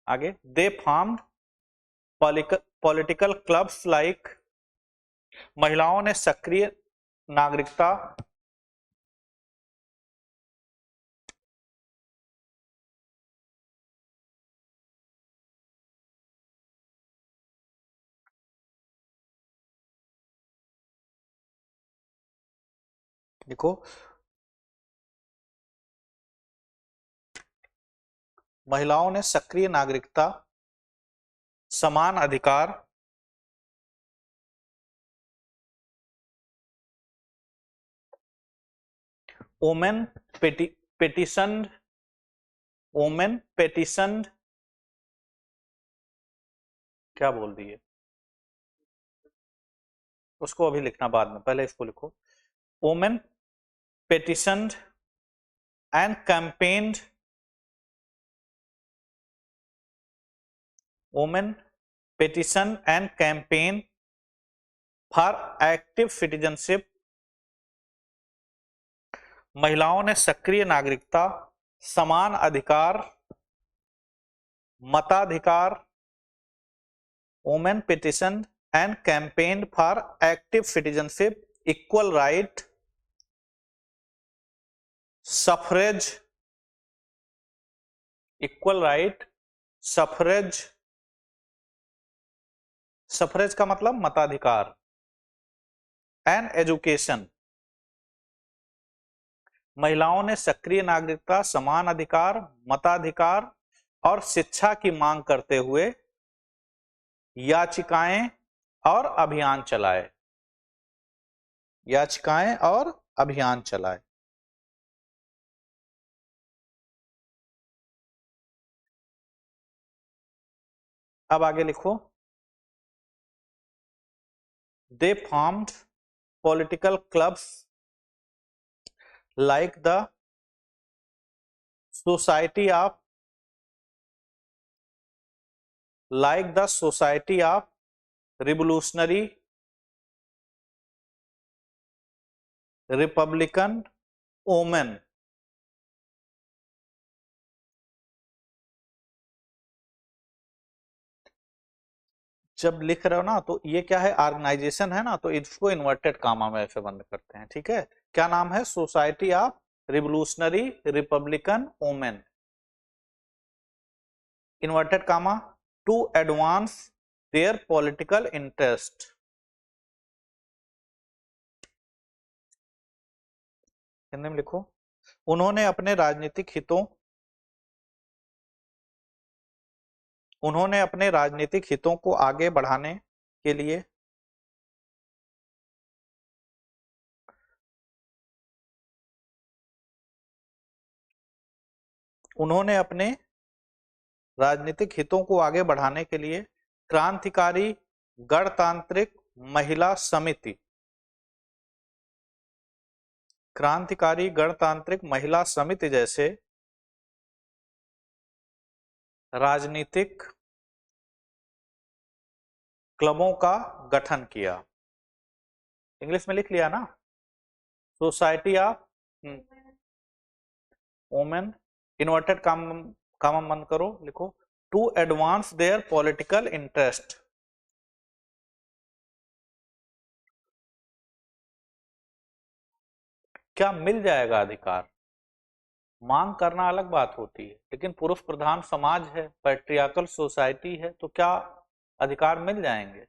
आगे, दे फार्म्ड पॉलिटिकल क्लब्स लाइक, महिलाओं ने सक्रिय नागरिकता, देखो महिलाओं ने सक्रिय नागरिकता, समान अधिकार, ओमेन पेटिशन, ओमेन पेटिशन, क्या बोल दिए, उसको अभी लिखना बाद में, पहले इसको लिखो। Women petition and campaigned, women petition and campaign for active citizenship, महिलाओं ने सक्रिय नागरिकता, समान अधिकार, मताधिकार, women petition and campaign for active citizenship, equal right, suffrage, equal right, suffrage, suffrage का मतलब मताधिकार, एंड एजुकेशन, महिलाओं ने सक्रिय नागरिकता, समान अधिकार, मताधिकार और शिक्षा की मांग करते हुए याचिकाएं और अभियान चलाए, याचिकाएं और अभियान चलाए। अब आगे लिखो, दे formed political clubs like the society of, like the Society of Revolutionary Republican Women, जब लिख रहे हो ना तो ये क्या है, ऑर्गेनाइजेशन है ना, तो इसको इन्वर्टेड कामा में ऐसे बंद करते हैं। ठीक है, क्या नाम है, society of revolutionary republican women, inverted comma, to advance their political interest, Hindi में लिखो, उन्होंने अपने राजनीतिक हितों, उन्होंने अपने राजनीतिक हितों को आगे बढ़ाने के लिए उन्होंने अपने राजनीतिक हितों को आगे बढ़ाने के लिए क्रांतिकारी गणतांत्रिक महिला समिति, क्रांतिकारी गणतांत्रिक महिला समिति जैसे राजनीतिक क्लबों का गठन किया। इंग्लिश में लिख लिया ना, society of women, inverted comma बंद करो, लिखो, to advance their political interest, क्या मिल जाएगा अधिकार? मांग करना अलग बात होती है, लेकिन पुरुष प्रधान समाज है, पैट्रियार्कल सोसाइटी है, तो क्या अधिकार मिल जाएंगे?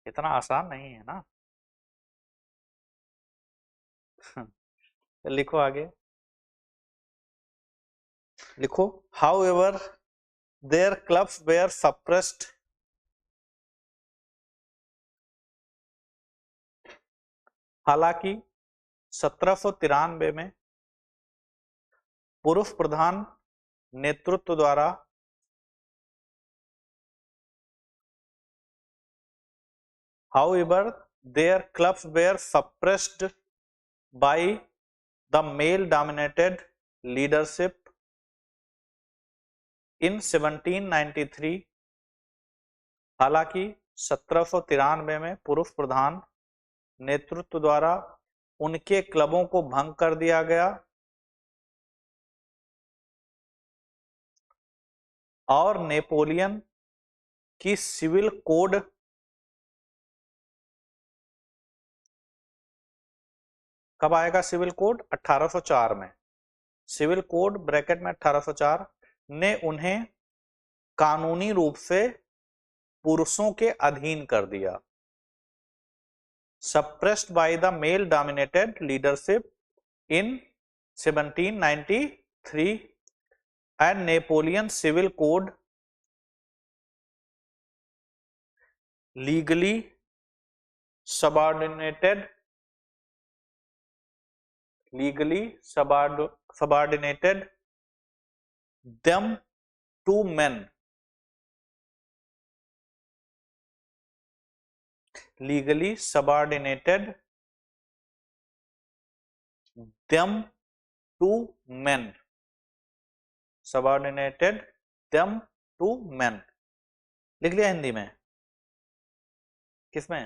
इतना आसान नहीं है ना। लिखो आगे, लिखो। However their clubs were suppressed, हालांकि 1793 में पुरुष प्रधान नेतृत्व द्वारा however their clubs were suppressed by the male dominated leadership in 1793, हालांकि 1793 में पुरुष प्रधान नेतृत्व द्वारा उनके क्लबों को भंग कर दिया गया और नेपोलियन की सिविल कोड कब आएगा? सिविल कोड 1804 में। सिविल कोड ब्रैकेट में 1804 ने उन्हें कानूनी रूप से पुरुषों के अधीन कर दिया। Suppressed by the male dominated leadership in 1793 and Napoleon civil code legally subordinated them to men, legally subordinated them to men, subordinated them to men। लिख लिया हिंदी में? किसमें?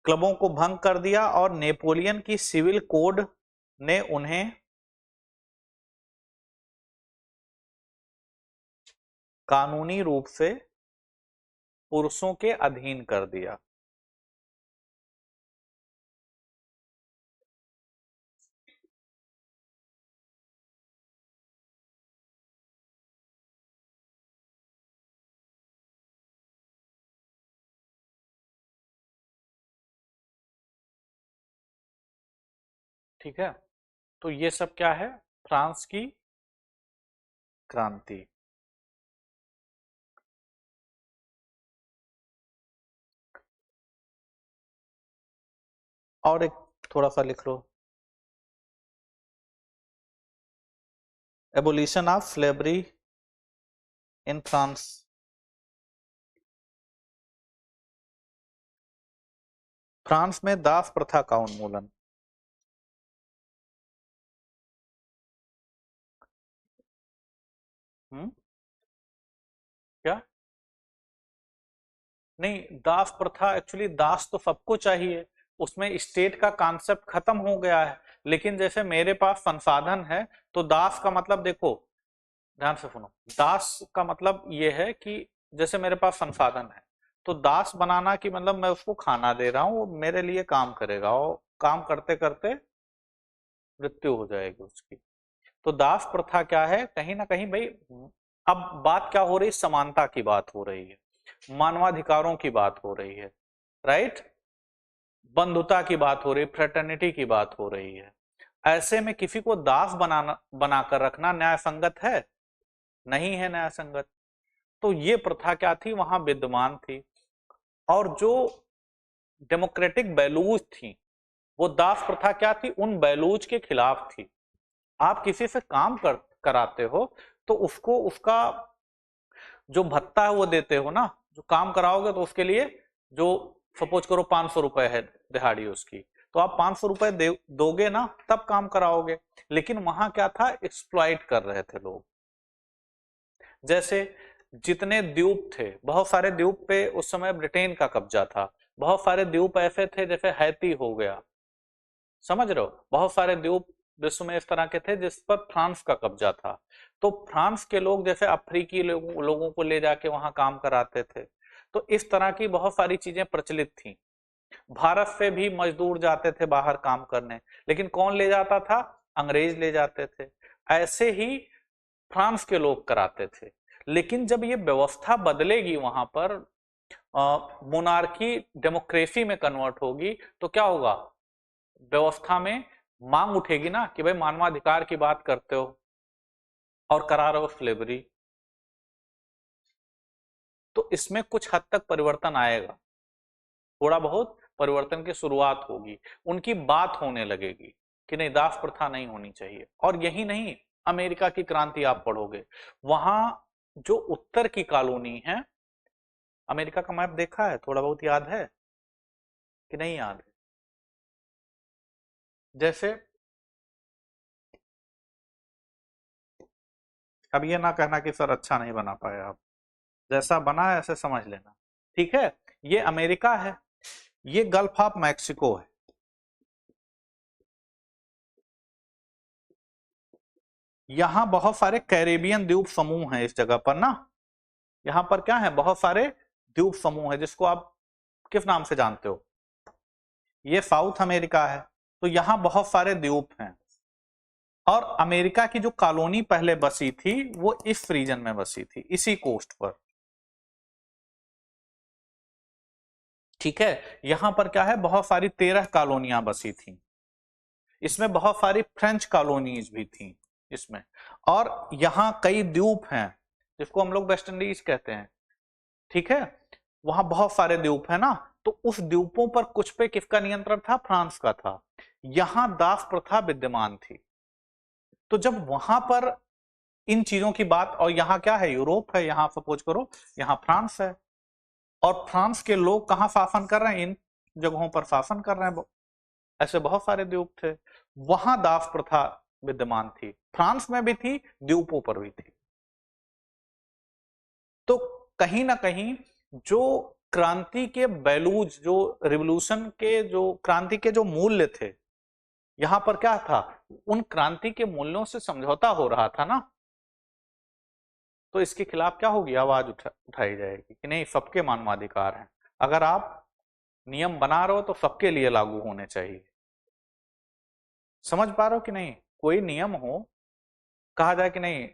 क्लबों को भंग कर दिया और नेपोलियन की सिविल कोड ने उन्हें कानूनी रूप से पुरुषों के अधीन कर दिया। ठीक है, तो ये सब क्या है? फ्रांस की क्रांति। और एक थोड़ा सा लिख लो, abolition of slavery in France. France में दास प्रथा का उन्मूलन। क्या? नहीं, दास प्रथा, एक्चुअली दास तो सबको चाहिए, उसमें स्टेट का कॉन्सेप्ट खत्म हो गया है। लेकिन जैसे मेरे पास संसाधन है, तो दास का मतलब देखो, ध्यान से सुनो, दास का मतलब ये है कि जैसे मेरे पास संसाधन है, तो दास बनाना कि मतलब मैं उसको खाना दे रहा हूं, वो मेरे लिए काम करेगा और काम करते करते मृत्यु हो जाएगी उसकी। तो दास प्रथा क्या है? कहीं ना कहीं भाई, अब बात क्या हो रही? समानता की बात हो रही है, मानवाधिकारों की बात हो रही है, राइट? बंधुता की बात हो रही है, फ्रेटर्निटी की बात हो रही है। ऐसे में किसी को दास बनाकर रखना न्याय संगत है? नहीं है न्याय संगत। तो ये प्रथा क्या थी? वहां विद्यमान थी, और जो डेमोक्रेटिक वैल्यूज थी, वो दास प्रथा क्या थी? उन वैल्यूज के खिलाफ थी। आप किसी से काम कराते हो तो उसको उसका जो भत्ता है वो देते हो ना, जो काम कराओगे तो उसके लिए, जो सपोज करो 500 रुपए है दिहाड़ी उसकी, तो आप 500 रुपए दोगे ना, तब काम कराओगे। लेकिन वहां क्या था? एक्सप्लॉइट कर रहे थे लोग। जैसे जितने द्वीप थे, बहुत सारे द्वीप पे उस समय ब्रिटेन का कब्जा था, बहुत सारे द्वीप ऐसे थे जैसे हैती हो गया, समझ रहे हो? बहुत सारे द्वीप विश्व में इस तरह के थे जिस पर फ्रांस का कब्जा था। तो फ्रांस के लोग जैसे अफ्रीकी लोगों को ले जाके वहां काम कराते थे। तो इस तरह की बहुत सारी चीजें प्रचलित थी। भारत से भी मजदूर जाते थे बाहर काम करने, लेकिन कौन ले जाता था? अंग्रेज ले जाते थे। ऐसे ही फ्रांस के लोग कराते थे। लेकिन जब ये व्यवस्था बदलेगी, वहां पर मोनार्की डेमोक्रेसी में कन्वर्ट होगी, तो क्या होगा? व्यवस्था में मांग उठेगी ना कि भाई मानवाधिकार की बात करते हो और करा रहे हो स्लेवरी। तो इसमें कुछ हद तक परिवर्तन आएगा, थोड़ा बहुत परिवर्तन की शुरुआत होगी, उनकी बात होने लगेगी कि नहीं, दास प्रथा नहीं होनी चाहिए। और यही नहीं, अमेरिका की क्रांति आप पढ़ोगे, वहां जो उत्तर की कॉलोनी है, अमेरिका का मैप देखा है? थोड़ा बहुत याद है कि नहीं याद है? जैसे अब ये ना कहना कि सर अच्छा नहीं बना पाया आप, जैसा बना है ऐसे समझ लेना, ठीक है? ये अमेरिका है, ये गल्फ ऑफ मैक्सिको है। यहां बहुत सारे कैरेबियन द्वीप समूह हैं इस जगह पर ना। यहां पर क्या है? बहुत सारे द्वीप समूह है, जिसको आप किस नाम से जानते हो? ये साउथ अमेरिका है। तो यहां बहुत सारे द्वीप हैं, और अमेरिका की जो कॉलोनी पहले बसी थी वो इस रीजन में बसी थी, इसी कोस्ट पर, ठीक है? यहां पर क्या है? बहुत सारी 13 कॉलोनियां बसी थी। इसमें बहुत सारी फ्रेंच कॉलोनीज भी थी इसमें, और यहां कई द्वीप हैं जिसको हम लोग वेस्ट इंडीज कहते हैं, ठीक है? वहां बहुत सारे द्वीप है ना, तो उस द्वीपों पर कुछ पे किसका नियंत्रण था? फ्रांस का था। यहां दास प्रथा विद्यमान थी। तो जब वहां पर इन चीजों की बात, और यहाँ क्या है? यूरोप है, यहाँ सपोज करो यहाँ फ्रांस है, और फ्रांस के लोग कहाँ शासन कर रहे हैं? इन जगहों पर शासन कर रहे हैं। ऐसे बहुत सारे द्वीप थे, वहां दास प्रथा विद्यमान थी, फ्रांस में भी थी, द्वीपों पर भी थी। तो कहीं ना कहीं जो क्रांति के बैलूज, जो रिवोल्यूशन के, जो क्रांति के जो मूल्य थे, यहां पर क्या था? उन क्रांति के मूल्यों से समझौता हो रहा था ना। तो इसके खिलाफ क्या होगी? आवाज उठाई जाएगी कि नहीं, सबके मानवाधिकार हैं। अगर आप नियम बना रहे हो तो सबके लिए लागू होने चाहिए। समझ पा रहे हो कि नहीं? कोई नियम हो, कहा जाए कि नहीं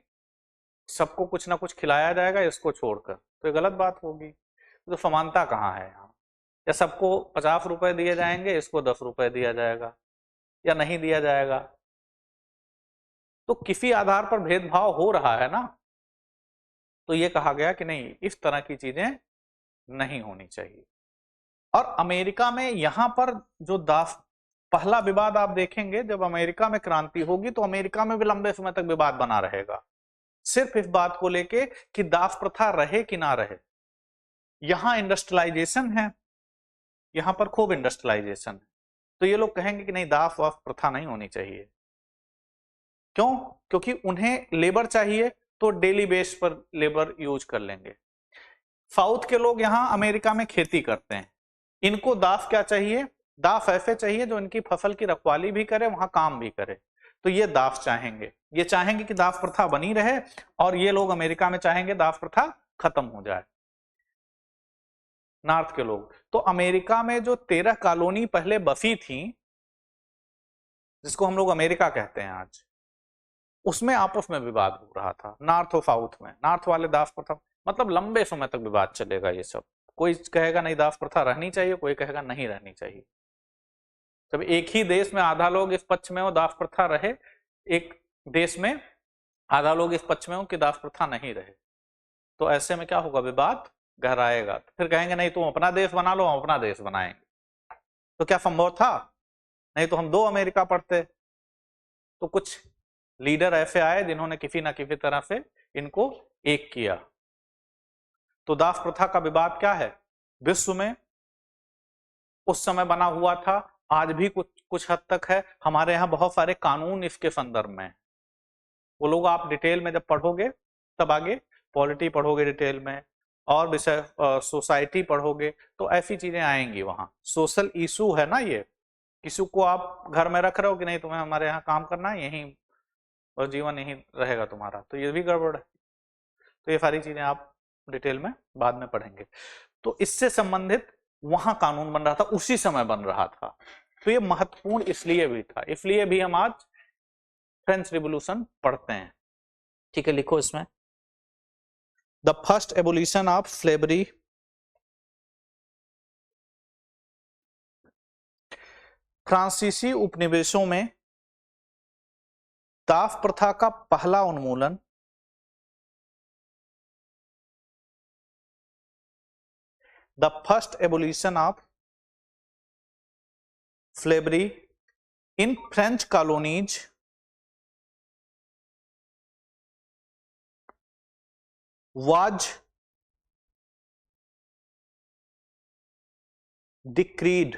सबको कुछ ना कुछ खिलाया जाएगा इसको छोड़कर, तो ये गलत बात होगी। तो समानता कहाँ है यहाँ? या सबको 50 रुपए दिए जाएंगे, इसको 10 रुपए दिया जाएगा, या नहीं दिया जाएगा? तो किसी आधार पर भेदभाव हो रहा है ना। तो ये कहा गया कि नहीं, इस तरह की चीजें नहीं होनी चाहिए। और अमेरिका में यहां पर जो दास, पहला विवाद आप देखेंगे जब अमेरिका में क्रांति होगी, तो अमेरिका में भी लंबे समय तक विवाद बना रहेगा, सिर्फ इस बात को लेके कि दास प्रथा रहे कि ना रहे। यहां इंडस्ट्रियलाइजेशन है, यहां पर खूब इंडस्ट्रियलाइजेशन है, तो ये लोग कहेंगे कि नहीं, दास वास प्रथा नहीं होनी चाहिए। क्यों? क्योंकि उन्हें लेबर चाहिए, तो डेली बेस पर लेबर यूज कर लेंगे। साउथ के लोग यहां अमेरिका में खेती करते हैं, इनको दास क्या चाहिए? दास ऐसे चाहिए जो इनकी फसल की रखवाली भी करे, वहां काम भी करे। तो ये दास चाहेंगे, ये चाहेंगे कि दास प्रथा बनी रहे, और ये लोग अमेरिका में चाहेंगे दास प्रथा खत्म हो जाए, नॉर्थ के लोग। तो अमेरिका में जो 13 कॉलोनी पहले बसी थी, जिसको हम लोग अमेरिका कहते हैं आज, उसमें आपस में विवाद हो रहा था, नॉर्थ और साउथ में। नॉर्थ वाले दास प्रथा, मतलब लंबे समय तक विवाद चलेगा ये सब। कोई कहेगा नहीं दास प्रथा रहनी चाहिए, कोई कहेगा नहीं रहनी चाहिए। जब एक ही देश में आधा लोग इस पक्ष में हो दास प्रथा रहे, एक देश में आधा लोग इस पक्ष में हो कि दास प्रथा नहीं रहे, तो ऐसे में क्या होगा? विवाद गहराएगा। तो फिर कहेंगे नहीं, तुम अपना देश बना लो, हम अपना देश बनाएंगे। तो क्या संभव था? नहीं तो हम दो अमेरिका पढ़ते। तो कुछ लीडर ऐसे आए जिन्होंने किसी ना किसी तरह से इनको एक किया। तो दास प्रथा का विवाद क्या है? विश्व में उस समय बना हुआ था, आज भी कुछ कुछ हद तक है। हमारे यहाँ बहुत सारे कानून इसके संदर्भ में, वो लोग आप डिटेल में जब पढ़ोगे तब आगे, पॉलिटी पढ़ोगे डिटेल में, और विषय सोसाइटी पढ़ोगे, तो ऐसी चीजें आएंगी। वहां सोशल इशू है ना, ये किसी को आप घर में रख रहे हो कि नहीं, तुम्हें हमारे यहाँ काम करना है, यहीं और जीवन यहीं रहेगा तुम्हारा, तो ये भी गड़बड़ है। तो ये सारी चीजें आप डिटेल में बाद में पढ़ेंगे। तो इससे संबंधित वहां कानून बन रहा था, उसी समय बन रहा था। तो ये महत्वपूर्ण इसलिए भी था, इसलिए भी हम आज फ्रेंच रिवॉल्यूशन पढ़ते हैं। ठीक है, लिखो इसमें, the first abolition of slavery, फ्रांसीसी उपनिवेशों में दास प्रथा का पहला उन्मूलन, the first abolition of slavery in French colonies was decreed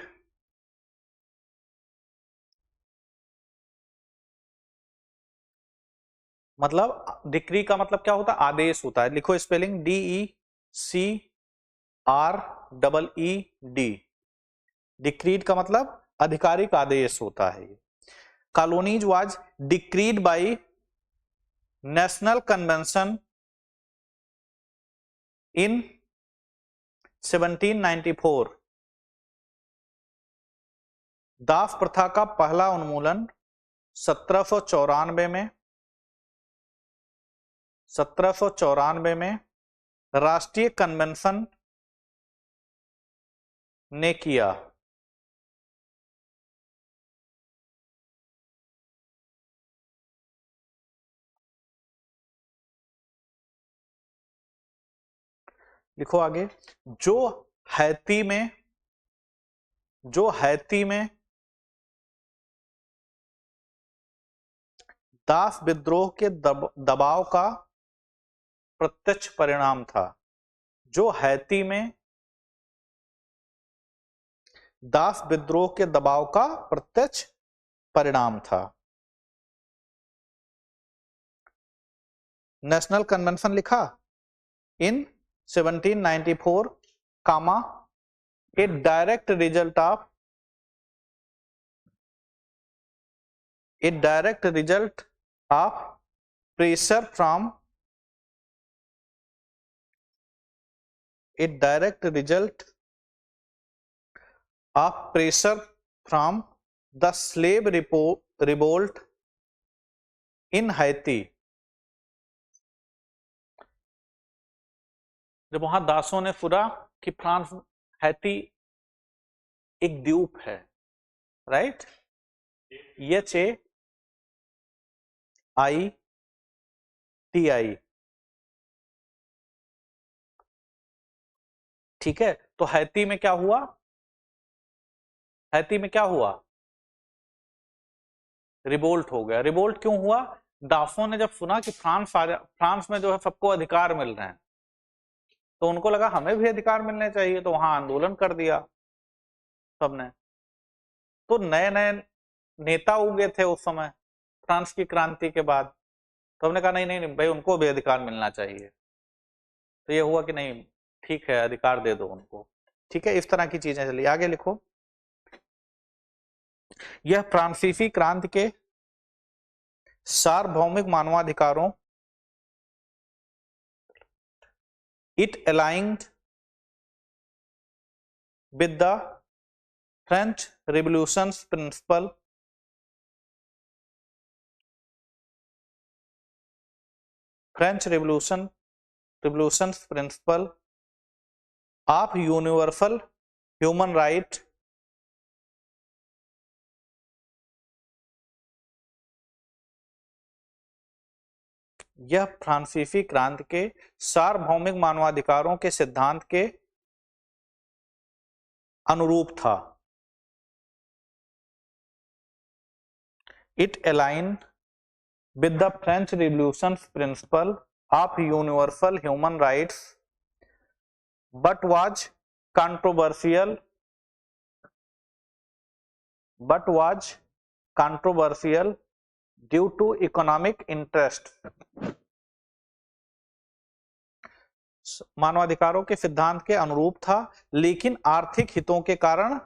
मतलब डिक्री का मतलब क्या होता है, आदेश होता है। लिखो स्पेलिंग, DECREED। डिक्रीड का मतलब आधिकारिक आदेश होता है। Colonies was decreed by national convention in 1794। दास प्रथा का पहला उन्मूलन 1794 में राष्ट्रीय कन्वेंशन ने किया। लिखो आगे, जो हैती में दास विद्रोह के दबाव का प्रत्यक्ष परिणाम था। जो हैती में दास विद्रोह के दबाव का प्रत्यक्ष परिणाम था। नेशनल कन्वेंशन लिखा in 1794, comma a direct result of pressure from the slave revolt in Haiti. जब वहां दासों ने सुना कि फ्रांस, हैती एक द्वीप है, राइट, HAITI, ठीक है। तो हैती में क्या हुआ, रिवोल्ट हो गया। रिवोल्ट क्यों हुआ, दासों ने जब सुना कि फ्रांस में जो है सबको अधिकार मिल रहे हैं, तो उनको लगा हमें भी अधिकार मिलने चाहिए, तो वहां आंदोलन कर दिया सबने। तो नए नए नेता उगे थे उस समय फ्रांस की क्रांति के बाद, तो हमने कहा नहीं नहीं भाई, उनको भी अधिकार मिलना चाहिए। तो ये हुआ कि नहीं, ठीक है, अधिकार दे दो उनको। ठीक है, इस तरह की चीजें चली। आगे लिखो, यह फ्रांसीसी क्रांति के सार्वभौमिक मानवाधिकारों, it aligned with the French revolution principle of universal human right यह फ्रांसीसी क्रांति के सार्वभौमिक मानवाधिकारों के सिद्धांत के अनुरूप था। It align with the French Revolution's principle of universal human rights, but was controversial due to economic interest। मानवाधिकारों के सिद्धांत के अनुरूप था, लेकिन आर्थिक हितों के कारण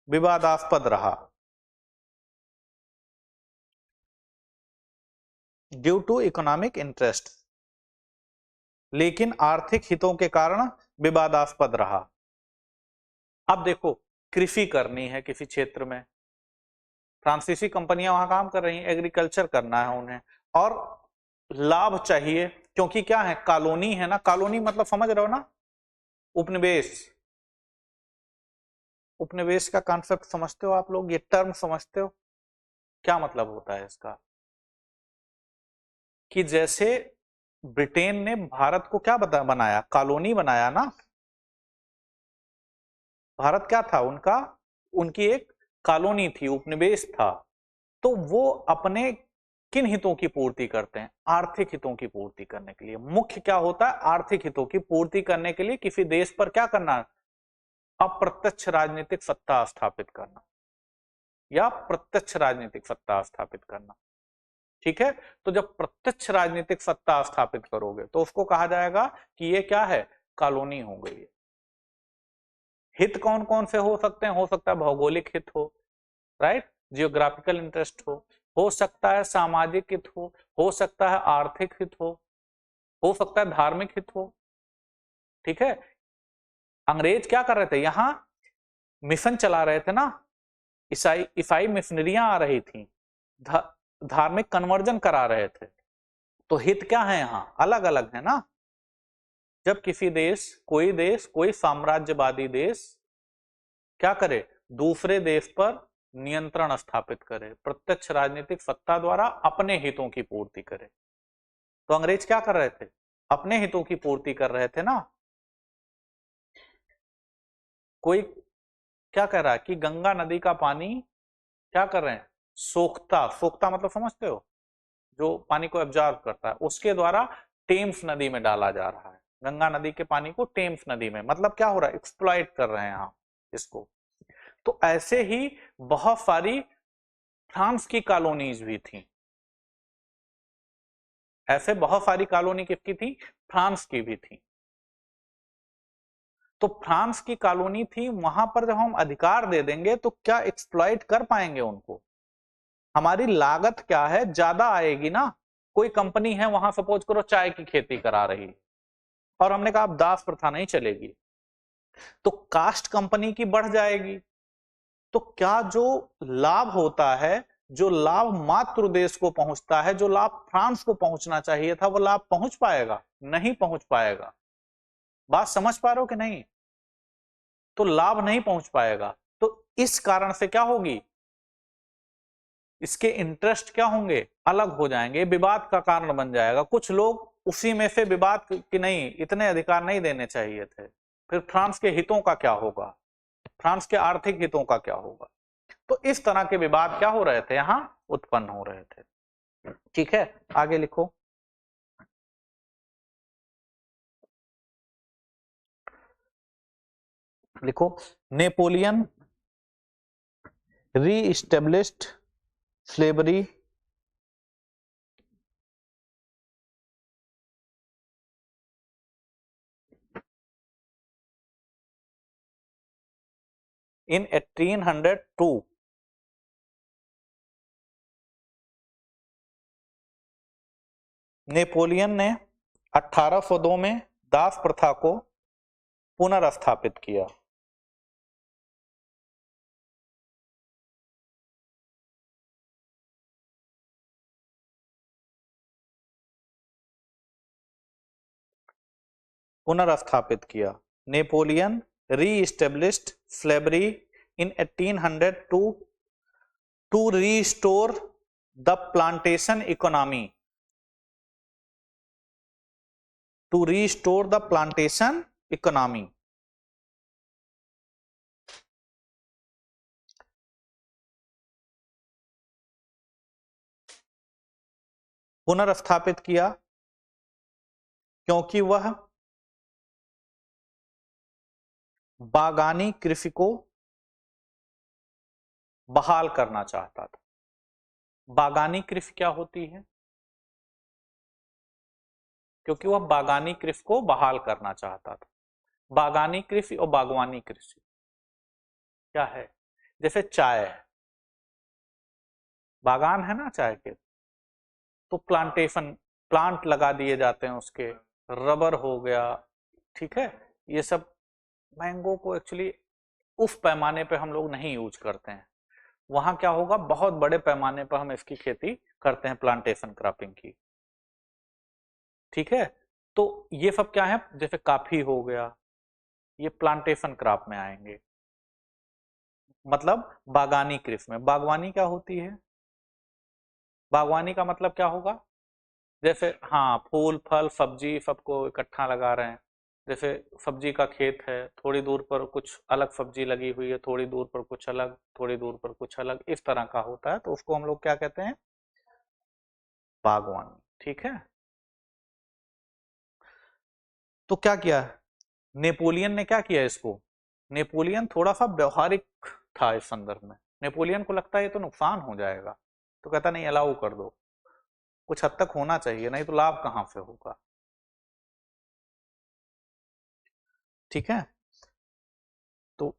विवादास्पद रहा। Due to economic interest. लेकिन आर्थिक हितों के कारण विवादास्पद रहा। अब देखो, कृषि करनी है किसी क्षेत्र में, फ्रांसीसी कंपनियां वहां काम कर रही हैं, एग्रीकल्चर करना है उन्हें, और लाभ चाहिए, क्योंकि क्या है, कॉलोनी है ना, कॉलोनी मतलब समझ रहे हो ना, उपनिवेश। उपनिवेश का कॉन्सेप्ट समझते हो आप लोग, ये टर्म समझते हो, क्या मतलब होता है इसका? कि जैसे ब्रिटेन ने भारत को क्या बनाया, कॉलोनी बनाया ना। भारत क्या था उनका, उनकी एक कॉलोनी थी, उपनिवेश था। तो वो अपने किन हितों की पूर्ति करते हैं, आर्थिक हितों की पूर्ति करने के लिए। मुख्य क्या होता है, आर्थिक हितों की पूर्ति करने के लिए किसी देश पर क्या करना, अप्रत्यक्ष राजनीतिक सत्ता स्थापित करना या प्रत्यक्ष राजनीतिक सत्ता स्थापित करना। ठीक है, तो जब प्रत्यक्ष राजनीतिक सत्ता स्थापित करोगे तो उसको कहा जाएगा कि ये क्या है, कॉलोनी हो गई है। हित कौन कौन से हो सकते हैं, हो सकता है भौगोलिक हित राइट, जियोग्राफिकल इंटरेस्ट हो सकता है सामाजिक हित हो सकता है आर्थिक हित हो सकता है धार्मिक हित ठीक है। अंग्रेज क्या कर रहे थे, यहां मिशन चला रहे थे ना, ईसाई मिशनरियां आ रही थी, धार्मिक कन्वर्जन करा रहे थे। तो हित क्या है, यहां अलग अलग है ना। जब किसी देश कोई साम्राज्यवादी देश क्या करे, दूसरे देश पर नियंत्रण स्थापित करे, प्रत्यक्ष राजनीतिक सत्ता द्वारा अपने हितों की पूर्ति करे। तो अंग्रेज क्या कर रहे थे, अपने हितों की पूर्ति कर रहे थे ना। कोई क्या कह रहा है कि गंगा नदी का पानी क्या कर रहे हैं, सोखता, सोखता मतलब समझते हो, जो पानी को एब्जॉर्ब करता है, उसके द्वारा टेम्स नदी में डाला जा रहा है। गंगा नदी के पानी को टेम्स नदी में, मतलब क्या हो रहा है, एक्सप्लॉइट कर रहे हैं यहां इसको। तो ऐसे ही बहुत सारी फ्रांस की कॉलोनीज भी थी, ऐसे बहुत सारी कॉलोनी किसकी थी, फ्रांस की भी थी। तो फ्रांस की कॉलोनी थी, वहां पर जब हम अधिकार दे देंगे तो क्या एक्सप्लॉइट कर पाएंगे उनको, हमारी लागत क्या है, ज्यादा आएगी ना। कोई कंपनी है वहां, सपोज करो चाय की खेती करा रही, और हमने कहा अब दास प्रथा नहीं चलेगी, तो कास्ट कंपनी की बढ़ जाएगी। तो क्या जो लाभ होता है, जो लाभ मातृ देश को पहुंचता है, जो लाभ फ्रांस को पहुंचना चाहिए था, वो लाभ पहुंच पाएगा, नहीं पहुंच पाएगा। बात समझ पा रहे हो कि नहीं? तो लाभ नहीं पहुंच पाएगा, तो इस कारण से क्या होगी, इसके इंटरेस्ट क्या होंगे, अलग हो जाएंगे, विवाद का कारण बन जाएगा। कुछ लोग उसी में से विवाद की नहीं, इतने अधिकार नहीं देने चाहिए थे, फिर फ्रांस के हितों का क्या होगा, फ्रांस के आर्थिक हितों का क्या होगा। तो इस तरह के विवाद क्या हो रहे थे, यहां उत्पन्न हो रहे थे। ठीक है, आगे लिखो। लिखो, Napoleon reestablished slavery in 1802। Napoleon ने 1802 में दास प्रथा को पुनर्स्थापित किया। पुनर्स्थापित किया। Napoleon reestablished slavery in 1802 to restore the plantation economy, to restore the plantation economy. पुनर्स्थापित किया क्योंकि वह बागानी कृषि को बहाल करना चाहता था। बागानी कृषि क्या होती है, क्योंकि वह बागानी कृषि को बहाल करना चाहता था। बागानी कृषि और बागवानी कृषि क्या है, जैसे चाय, बागान है ना चाय के, तो प्लांटेशन, प्लांट लगा दिए जाते हैं उसके, रबर हो गया, ठीक है। ये सब मैंगो को एक्चुअली उस पैमाने पे हम लोग नहीं यूज करते हैं। वहां क्या होगा, बहुत बड़े पैमाने पर हम इसकी खेती करते हैं, प्लांटेशन क्रॉपिंग की, ठीक है। तो ये सब क्या है, जैसे कॉफी हो गया, ये प्लांटेशन क्रॉप में आएंगे, मतलब बागानी कृषि में। बागवानी क्या होती है, बागवानी का मतलब क्या होगा, जैसे हाँ फूल फल सब्जी सबको इकट्ठा लगा रहे हैं। जैसे सब्जी का खेत है, थोड़ी दूर पर कुछ अलग सब्जी लगी हुई है, थोड़ी दूर पर कुछ अलग, थोड़ी दूर पर कुछ अलग, इस तरह का होता है, तो उसको हम लोग क्या कहते हैं, बागवानी, ठीक है। तो क्या किया नेपोलियन ने, क्या किया इसको, नेपोलियन थोड़ा सा व्यवहारिक था इस संदर्भ में। नेपोलियन को लगता है ये तो नुकसान हो जाएगा, तो कहता नहीं अलाउ कर दो, कुछ हद तक होना चाहिए, नहीं तो लाभ कहां से होगा, ठीक है। तो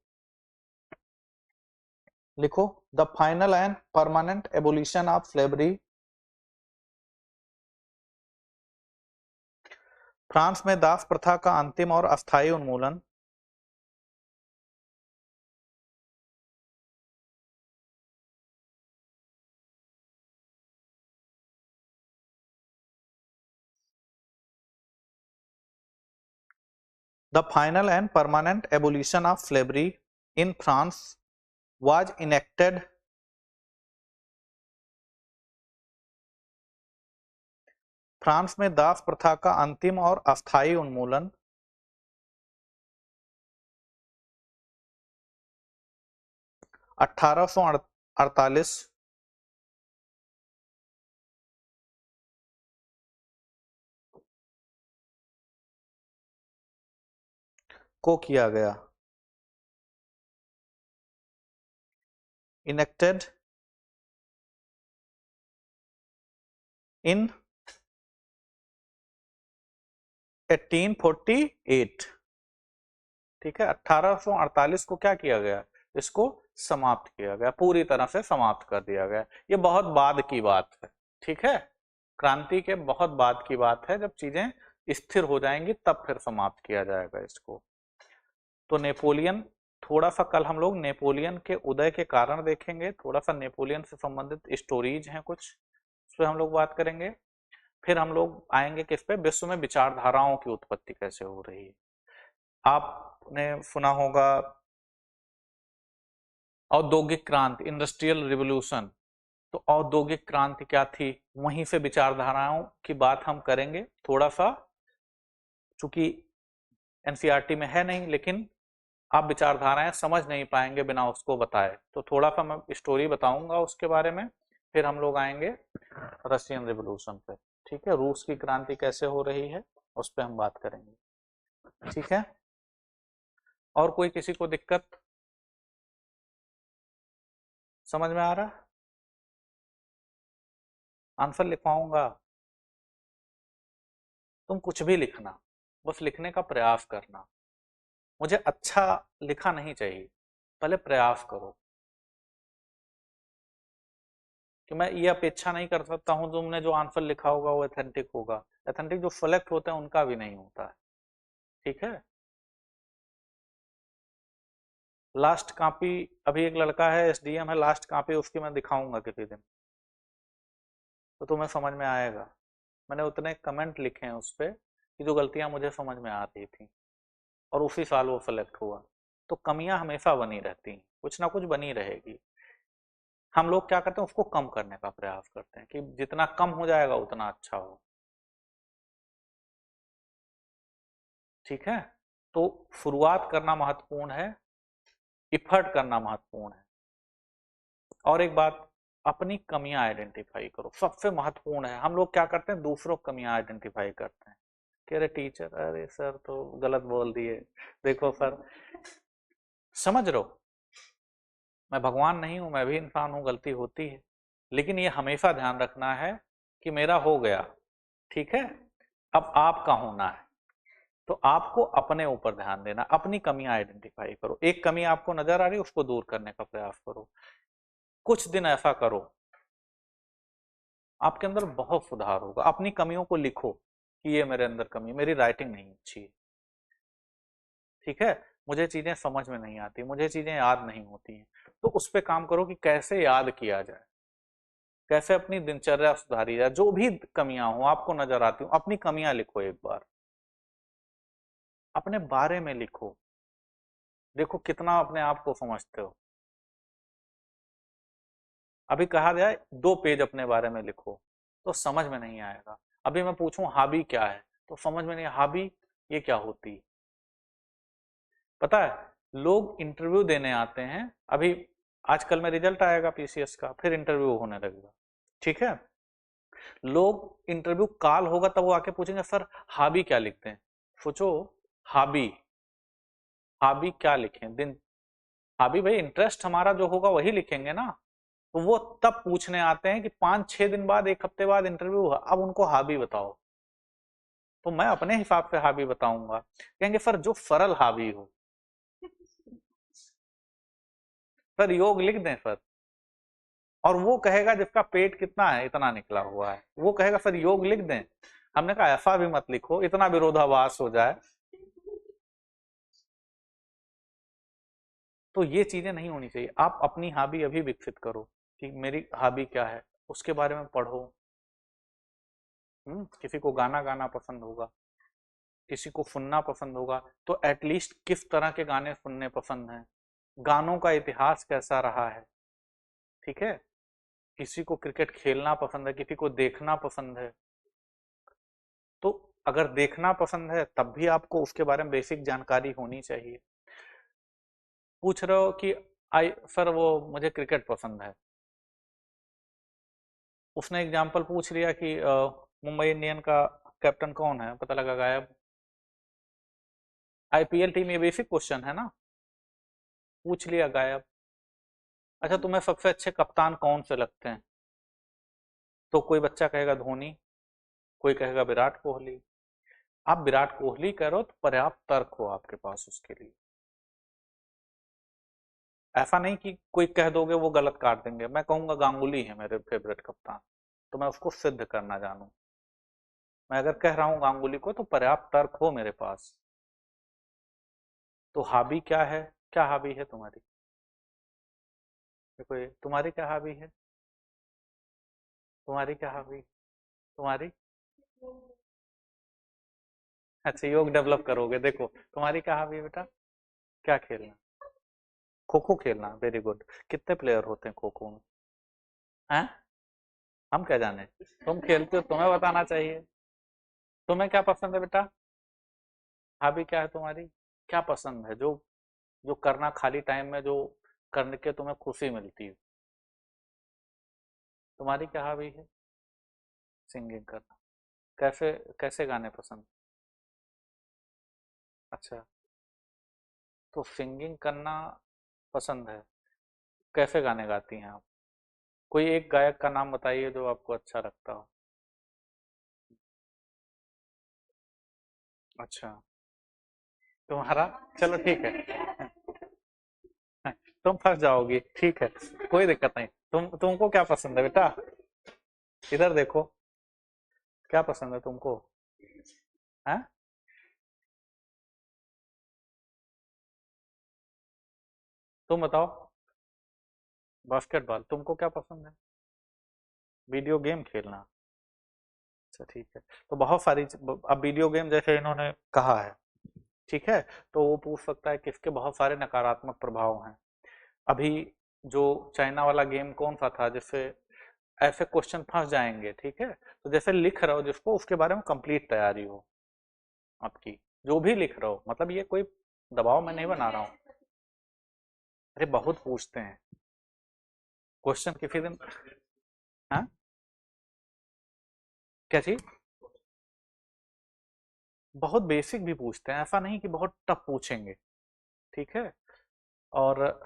लिखो, the final and permanent abolition of slavery. France में दास प्रथा का अंतिम और अस्थायी उन्मूलन। The final and permanent abolition of slavery in France was enacted France में दास प्रथा का अंतिम और अस्थायी उन्मूलन 1848 को किया गया। enacted in 1848, ठीक है। 1848 को क्या किया गया, इसको समाप्त किया गया, पूरी तरह से समाप्त कर दिया गया। ये बहुत बाद की बात है, ठीक है, क्रांति के बहुत बाद की बात है, जब चीजें स्थिर हो जाएंगी तब फिर समाप्त किया जाएगा इसको। तो नेपोलियन, थोड़ा सा कल हम लोग नेपोलियन के उदय के कारण देखेंगे, थोड़ा सा नेपोलियन से संबंधित स्टोरीज हैं कुछ, उस पर हम लोग बात करेंगे। फिर हम लोग आएंगे किस पे, विश्व में विचारधाराओं की उत्पत्ति कैसे हो रही है। आपने सुना होगा औद्योगिक क्रांति, इंडस्ट्रियल रिवोल्यूशन, तो औद्योगिक क्रांति क्या थी, वहीं से विचारधाराओं की बात हम करेंगे थोड़ा सा, चूंकि एनसीईआरटी में है नहीं, लेकिन आप विचारधाराएं समझ नहीं पाएंगे बिना उसको बताए, तो थोड़ा सा मैं स्टोरी बताऊंगा उसके बारे में। फिर हम लोग आएंगे रशियन रिवोल्यूशन पे, ठीक है, रूस की क्रांति कैसे हो रही है उस पर हम बात करेंगे, ठीक है। और कोई किसी को दिक्कत, समझ में आ रहा, आंसर लिखवाऊंगा, तुम कुछ भी लिखना, बस लिखने का प्रयास करना। मुझे अच्छा लिखा नहीं चाहिए, पहले प्रयास करो, कि मैं ये अपेक्षा नहीं कर सकता हूं तुमने जो आंसर लिखा होगा वो एथेंटिक होगा। एथेंटिक जो सेलेक्ट होते हैं उनका भी नहीं होता है, ठीक है। लास्ट कॉपी, अभी एक लड़का है एसडीएम है, लास्ट कॉपी उसकी मैं दिखाऊंगा किसी दिन, तो तुम्हें समझ में आएगा। मैंने उतने कमेंट लिखे हैं उस पर कि जो गलतियां मुझे समझ में आ रही थी, और उसी साल वो सेलेक्ट हुआ। तो कमियां हमेशा बनी रहती हैं, कुछ ना कुछ बनी रहेगी। हम लोग क्या करते हैं, उसको कम करने का प्रयास करते हैं कि जितना कम हो जाएगा उतना अच्छा हो, ठीक है। तो शुरुआत करना महत्वपूर्ण है, इफर्ट करना महत्वपूर्ण है। और एक बात, अपनी कमियां आइडेंटिफाई करो, सबसे महत्वपूर्ण है। हम लोग क्या करते हैं, दूसरों की कमियां आइडेंटिफाई करते हैं कि अरे टीचर, अरे सर तो गलत बोल दिए, देखो सर, समझ रहे हो, मैं भगवान नहीं हूं, मैं भी इंसान हूं, गलती होती है, लेकिन ये हमेशा ध्यान रखना है कि मेरा हो गया, ठीक है, अब आपका होना है। तो आपको अपने ऊपर ध्यान देना, अपनी कमियां आइडेंटिफाई करो, एक कमी आपको नजर आ रही है उसको दूर करने का प्रयास करो, कुछ दिन ऐसा करो, आपके अंदर बहुत सुधार होगा। अपनी कमियों को लिखो, कि ये मेरे अंदर कमी, मेरी राइटिंग नहीं अच्छी है, ठीक है, मुझे चीजें समझ में नहीं आती, मुझे चीजें याद नहीं होती हैं। तो उस पर काम करो कि कैसे याद किया जाए, कैसे अपनी दिनचर्या सुधारी जाए। जो भी कमियां हो आपको नजर आती हो, अपनी कमियां लिखो, एक बार अपने बारे में लिखो, देखो कितना अपने आप को समझते हो। अभी कहा जाए 2 पेज अपने बारे में लिखो, तो समझ में नहीं आएगा। अभी मैं पूछूं हॉबी क्या है, तो समझ में नहीं, हॉबी ये क्या होती है। पता है लोग इंटरव्यू देने आते हैं, अभी आजकल में रिजल्ट आएगा पीसीएस का, फिर इंटरव्यू होने लगेगा, ठीक है, लोग इंटरव्यू कॉल होगा तब वो आके पूछेंगे सर हॉबी क्या लिखते हैं। सोचो, हॉबी, हॉबी क्या लिखें, दिन, हॉबी भाई इंटरेस्ट हमारा जो होगा वही लिखेंगे ना। तो वो तब पूछने आते हैं कि 5-6 दिन बाद, 1 हफ्ते बाद इंटरव्यू हुआ, अब उनको हॉबी बताओ, तो मैं अपने हिसाब से हॉबी बताऊंगा, कहेंगे सर जो सरल हॉबी हो, सर योग लिख दें सर, और वो कहेगा जिसका पेट कितना है, इतना निकला हुआ है, वो कहेगा सर योग लिख दें। हमने कहा ऐसा भी मत लिखो, इतना विरोधाभास हो जाए। तो ये चीजें नहीं होनी चाहिए। आप अपनी हॉबी अभी विकसित करो कि मेरी हॉबी क्या है, उसके बारे में पढ़ो। किसी को गाना गाना पसंद होगा, किसी को सुनना पसंद होगा, तो एटलीस्ट किस तरह के गाने सुनने पसंद हैं, गानों का इतिहास कैसा रहा है, ठीक है, किसी को क्रिकेट खेलना पसंद है, किसी को देखना पसंद है। तो अगर देखना पसंद है तब भी आपको उसके बारे में बेसिक जानकारी होनी चाहिए। पूछ रहे हो कि आई सर वो मुझे क्रिकेट पसंद है, उसने एग्जाम्पल पूछ लिया कि मुंबई इंडियन का कैप्टन कौन है, पता लगा गायब। आईपीएल टीम, ये बेसिक क्वेश्चन है ना, पूछ लिया गायब। अच्छा तुम्हें सबसे अच्छे कप्तान कौन से लगते हैं, तो कोई बच्चा कहेगा धोनी, कोई कहेगा विराट कोहली। आप विराट कोहली कह रहे हो तो पर्याप्त तर्क हो आपके पास उसके लिए, ऐसा नहीं कि कोई कह दोगे वो गलत काट देंगे। मैं कहूंगा गांगुली है मेरे फेवरेट कप्तान, तो मैं उसको सिद्ध करना जानूं। मैं अगर कह रहा हूं गांगुली को तो पर्याप्त तर्क हो मेरे पास। तो हॉबी क्या है, क्या हॉबी है तुम्हारी, देखो ये तुम्हारी क्या हॉबी है, तुम्हारी क्या हॉबी, तुम्हारी, अच्छा योग डेवलप करोगे। देखो तुम्हारी क्या हॉबी है बेटा, क्या खेलना, खो खो खेलना, वेरी गुड। कितने प्लेयर होते हैं खो खो में, हैं, हम क्या जाने, तुम खेलते हो तुम्हें बताना चाहिए। तुम्हें क्या पसंद है बेटा, हॉबी क्या है तुम्हारी, क्या पसंद है जो जो करना खाली टाइम में, जो करने के तुम्हें खुशी मिलती है, तुम्हारी क्या हॉबी है, सिंगिंग करना। कैसे कैसे गाने पसंद, अच्छा, तो सिंगिंग करना पसंद है, कैसे गाने गाती हैं आप, कोई एक गायक का नाम बताइए जो आपको अच्छा लगता हो। अच्छा, तुम्हारा, चलो ठीक है, तुम फंस जाओगी, ठीक है, कोई दिक्कत नहीं। तुमको क्या पसंद है बेटा, इधर देखो, क्या पसंद है तुमको, हैं, तुम बताओ। बास्केटबॉल, तुमको क्या पसंद है, वीडियो गेम खेलना, अच्छा ठीक है। तो बहुत सारी अब वीडियो गेम जैसे इन्होंने कहा है, ठीक है, तो वो पूछ सकता है कि इसके बहुत सारे नकारात्मक प्रभाव हैं। अभी जो चाइना वाला गेम कौन सा था जिससे ऐसे क्वेश्चन फंस जाएंगे, ठीक है, तो जैसे लिख रहे हो जिसको, उसके बारे में कंप्लीट तैयारी हो आपकी, जो भी लिख रहे हो, मतलब ये कोई दबाव मैं नहीं बना रहा हूँ। अरे बहुत पूछते हैं क्वेश्चन किसी दिन, हाँ, क्या चीज, बहुत बेसिक भी पूछते हैं, ऐसा नहीं कि बहुत टफ पूछेंगे, ठीक है। और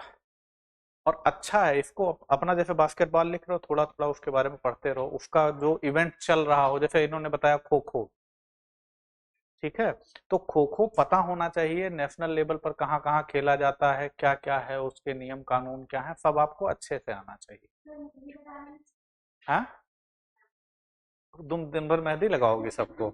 और अच्छा है इसको अपना, जैसे बास्केटबॉल लिख रहे हो, थोड़ा थोड़ा उसके बारे में पढ़ते रहो, उसका जो इवेंट चल रहा हो, जैसे इन्होंने बताया खो खो, ठीक है, तो खो खो पता होना चाहिए नेशनल लेवल पर कहाँ कहाँ खेला जाता है, क्या क्या है उसके नियम कानून क्या है, सब आपको अच्छे से आना चाहिए। हाँ, तुम दिन भर मेहंदी लगाओगे सबको,